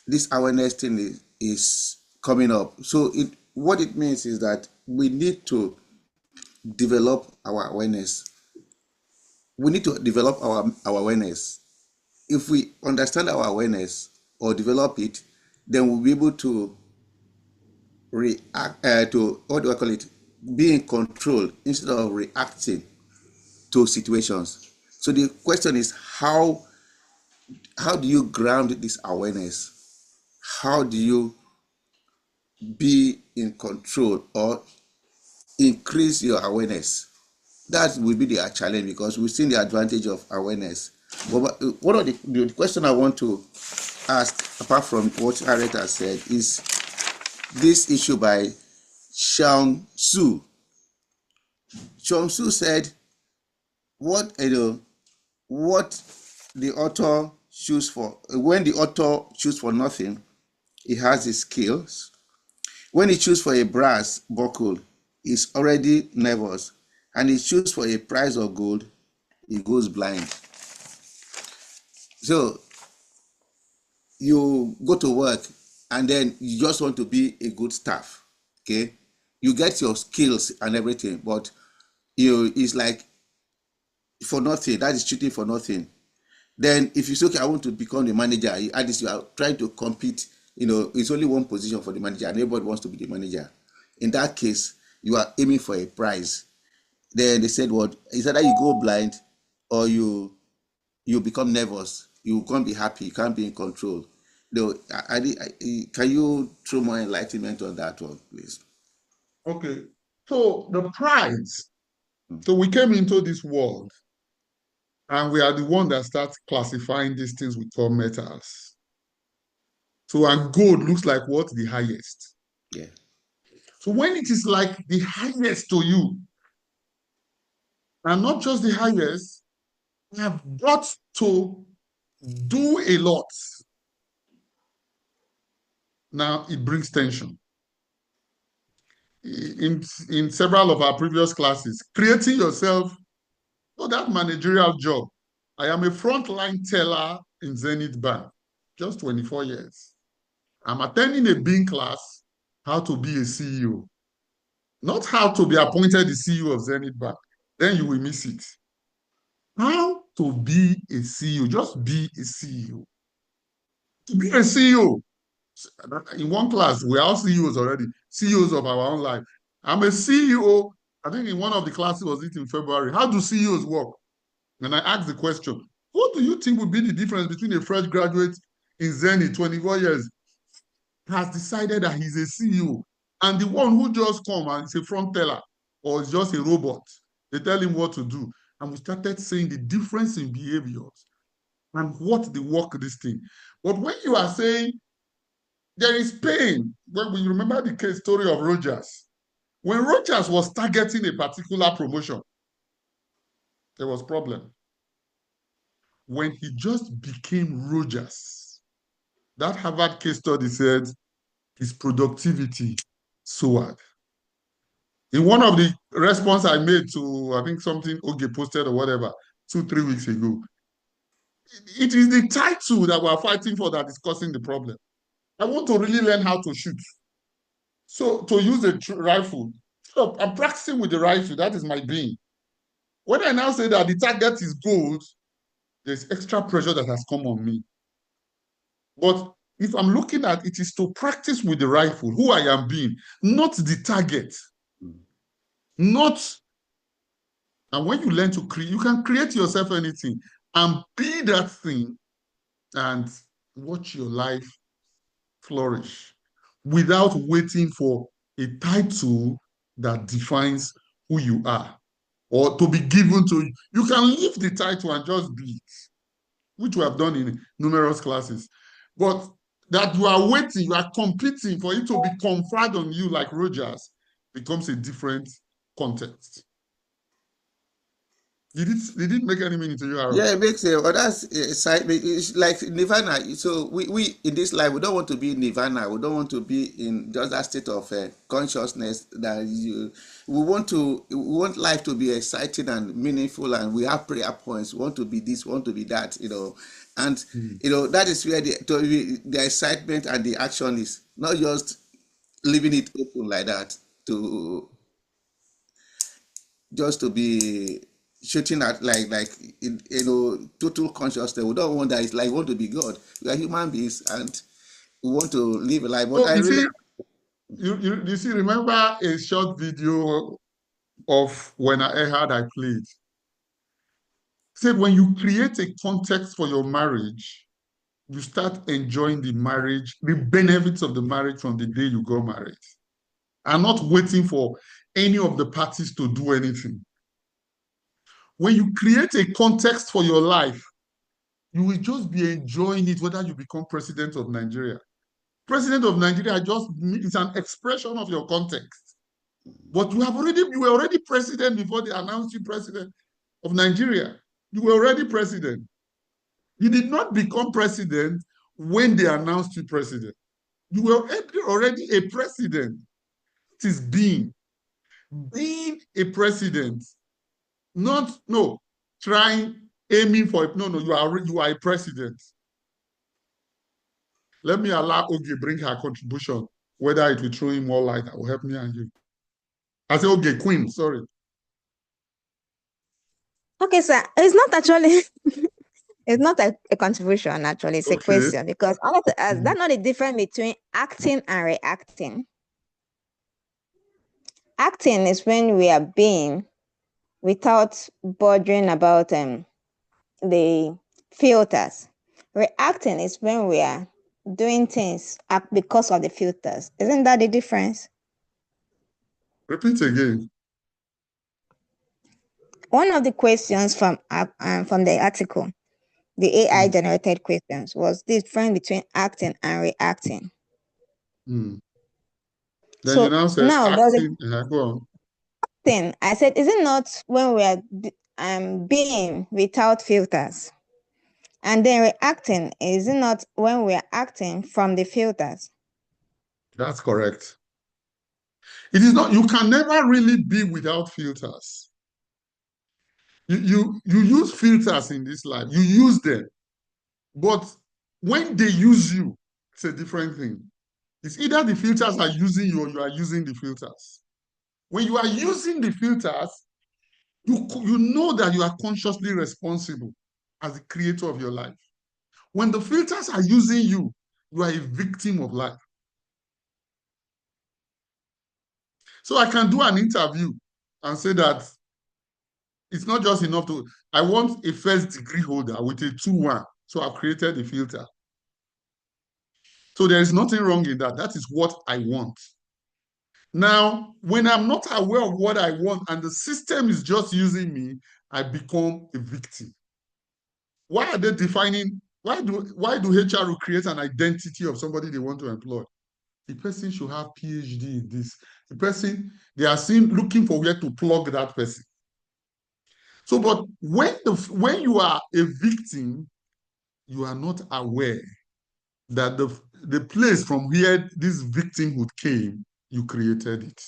this awareness thing is coming up. So what it means is that we need to develop our awareness. We need to develop our awareness. If we understand our awareness or develop it, then we'll be able to react to, what do I call it, be in control instead of reacting to situations. So the question is, how do you ground this awareness? How do you be in control or increase your awareness? That will be the challenge, because we've seen the advantage of awareness. But one of the question I want to ask, apart from what Harriet has said, is this issue by Chuang Tzu. Chuang Tzu said, what the author choose for, when the author choose for nothing, he has his skills. When he choose for a brass buckle, he's already nervous, and he choose for a prize of gold, he goes blind. So you go to work and then you just want to be a good staff. Okay, you get your skills and everything, but it's like for nothing. That is cheating for nothing. Then if you say, okay, I want to become the manager, at least you are trying to compete. It's only one position for the manager, and everybody wants to be the manager. In that case, you are aiming for a prize. Then they said, well, it's either you go blind or you become nervous. You can't be happy. You can't be in control. Can you throw more enlightenment on that one, please? Okay. So the prize. So we came into this world, and we are the one that starts classifying these things we call metals. So, and gold looks like what? The highest. Yeah. So when it is like the highest to you, and not just the highest, you have got to do a lot. Now it brings tension. In several of our previous classes, creating yourself for that managerial job. I am a frontline teller in Zenith Bank, just 24 years. I'm attending a Bean class, how to be a CEO, not how to be appointed the CEO of Zenith Bank. Then you will miss it. How to be a CEO, just be a CEO. To be a CEO, in one class, we're all CEOs already, CEOs of our own life. I'm a CEO. I think in one of the classes was it in February. How do CEOs work? And I asked the question, what do you think would be the difference between a fresh graduate in Zenith, 24 years, has decided that he's a CEO, and the one who just come and is a front teller or is just a robot? They tell him what to do. And we started saying the difference in behaviors and what the work this thing. But when you are saying there is pain, when we remember the case story of Rogers, when Rogers was targeting a particular promotion, there was problem. When he just became Rogers, that Harvard case study said his productivity soared. In one of the response I made to, I think something Oge posted or whatever, 2-3 weeks ago, it is the title that we're fighting for that is causing the problem. I want to really learn how to shoot. So to use a rifle, so I'm practicing with the rifle, that is my being. When I now say that the target is gold, there's extra pressure that has come on me. But if I'm looking at it, is to practice with the rifle, who I am being, not the target. Not, and when you learn to create, you can create yourself anything and be that thing and watch your life flourish without waiting for a title that defines who you are or to be given to you. You can leave the title and just be it. which we have done in numerous classes. But that you are waiting, you are competing for it to be conferred on you like Rogers becomes a different context. Did it make any meaning to you, Harold? Yeah, it makes sense. Well, that's it's like Nirvana. So we in this life, we don't want to be in Nirvana. We don't want to be in just that state of consciousness that we want life to be exciting and meaningful, and we have prayer points. We want to be this, we want to be that, and that is where the excitement and the action is, not just leaving it open like that to just to be shooting at like total consciousness. We don't want that. It's like we want to be God. We are human beings and we want to live a life. But I really you see, remember a short video of when I played. Said when you create a context for your marriage, you start enjoying the marriage, the benefits of the marriage from the day you got married, and not waiting for any of the parties to do anything. When you create a context for your life, you will just be enjoying it, whether you become president of Nigeria. President of Nigeria is an expression of your context. But you were already president before they announced you president of Nigeria. You were already president. You did not become president when they announced you president. You were already a president. It is being a president. Aiming for it. No, you are a president. Let me allow Oge bring her contribution, whether it will throw in more light that will help me and you. I say Oge, Queen, sorry. Okay, sir. It's not actually it's not a contribution, actually, it's a question, because I want to ask, that's not the difference between acting and reacting. Acting is when we are being without bothering about the filters. Reacting is when we are doing things because of the filters. Isn't that the difference? Repeat again. One of the questions from the article, the AI generated questions, was the difference between acting and reacting. Then so you now say acting. Go on. Acting, I said, is it not when we are being without filters? And then reacting, is it not when we are acting from the filters? That's correct. It is not, you can never really be without filters. You use filters in this life. You use them. But when they use you, it's a different thing. It's either the filters are using you or you are using the filters. When you are using the filters, you know that you are consciously responsible as the creator of your life. When the filters are using you, you are a victim of life. So I can do an interview and say that it's not just enough to, I want a first degree holder with a 2-1. So I've created a filter. So there is nothing wrong in that. That is what I want. Now, when I'm not aware of what I want and the system is just using me, I become a victim. Why are they defining, why do HR create an identity of somebody they want to employ? The person should have PhD in this. The person, they are looking for where to plug that person. So, but when you are a victim, you are not aware that the place from where this victimhood came, you created it.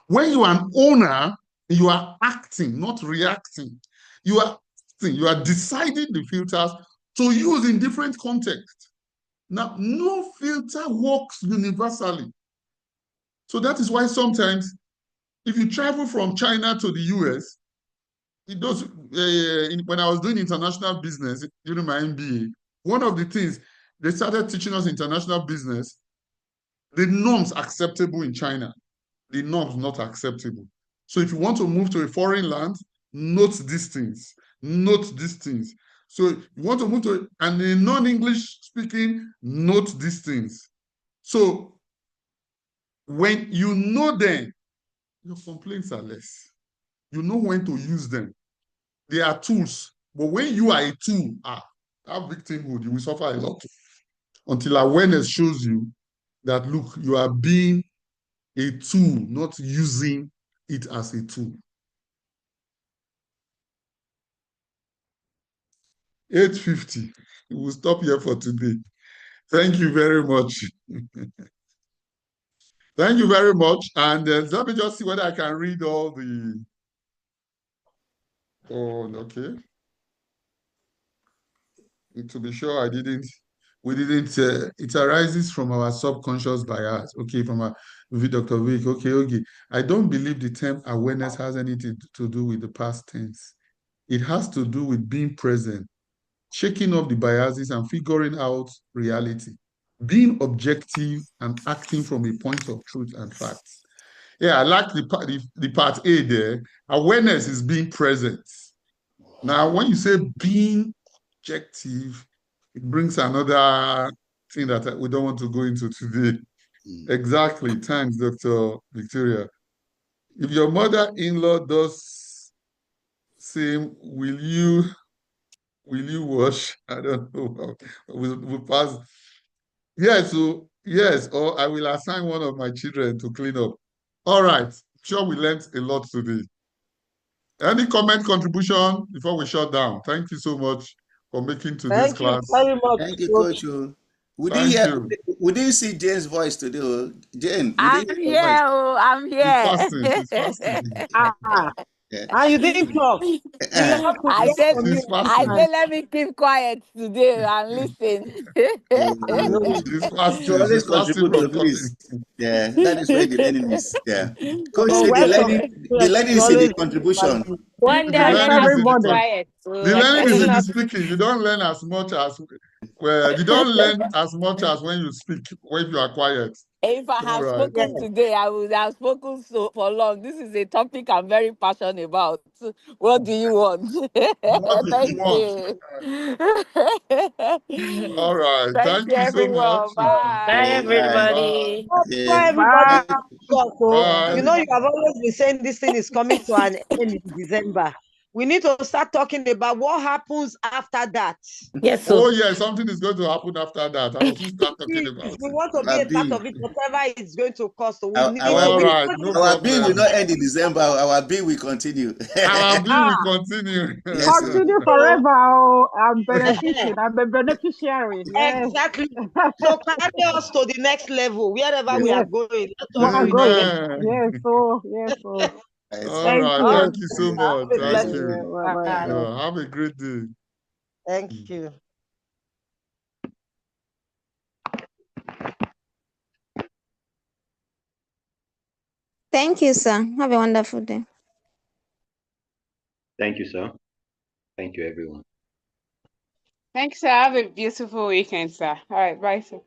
When you are an owner, you are acting, not reacting. You are acting, you are deciding the filters to use in different contexts. Now, no filter works universally. So that is why sometimes, if you travel from China to the US, it does. When I was doing international business during my MBA, one of the things they started teaching us international business, the norms acceptable in China, the norms not acceptable. So if you want to move to a foreign land, note these things, note these things. So you want to move to a non-English speaking, note these things. So when you know them, your complaints are less. You know when to use them. They are tools. But when you are a tool, That victimhood, you will suffer a lot until awareness shows you that, look, you are being a tool, not using it as a tool. 8:50. We'll stop here for today. Thank you very much. Thank you very much. And let me just see whether I can read all the... Oh, okay. To be sure, we didn't, it arises from our subconscious bias. Okay, from our Dr. Vic. Okay. I don't believe the term awareness has anything to do with the past tense. It has to do with being present, shaking off the biases and figuring out reality, being objective and acting from a point of truth and facts. Yeah, I like the part A there. Awareness is being present. Now, when you say being objective, it brings another thing that we don't want to go into today. Exactly. Thanks, Dr. Victoria. If your mother-in-law does say, will you wash? I don't know. We'll pass. Yes, yes, or I will assign one of my children to clean up. All right. Sure, we learned a lot today. Any comment, contribution before we shut down? Thank you so much for making today's class. Thank you very much. Thank you, Coach. We didn't see Jane's voice today. Jane, I'm here. I'm here. She's fasting. And you didn't talk. I said, let me keep quiet today and listen. She's fasting from please. Yeah, that is where the learning is. Yeah. Coach said the learning is in the contribution. One day I learn how to be quiet. The learning is in the speaking. You don't learn as much as when you speak, when you are quiet. If I have spoken today, I would have spoken for long. This is a topic I'm very passionate about. What do you want? Thank you. All right. Thank you so much. Bye, everybody. Bye, everybody. Bye. You know, you have always been saying this thing is coming to an end in December. We need to start talking about what happens after that. Yes. Oh, yeah, something is going to happen after that. I will start talking about. We want to be a part of it, whatever it's going to cost. So our bill will not end in December. Our bill will continue. Our bill will continue. Yes, continue forever. I'm benefiting. I'm a beneficiary. Yes. Exactly. So carry us to the next level, wherever we are going. Yes. All right. Thank you so much. Thank you. Have a great day. Thank you. Thank you, sir. Have a wonderful day. Thank you, sir. Thank you, everyone. Thanks, sir. Have a beautiful weekend, sir. All right. Bye, sir.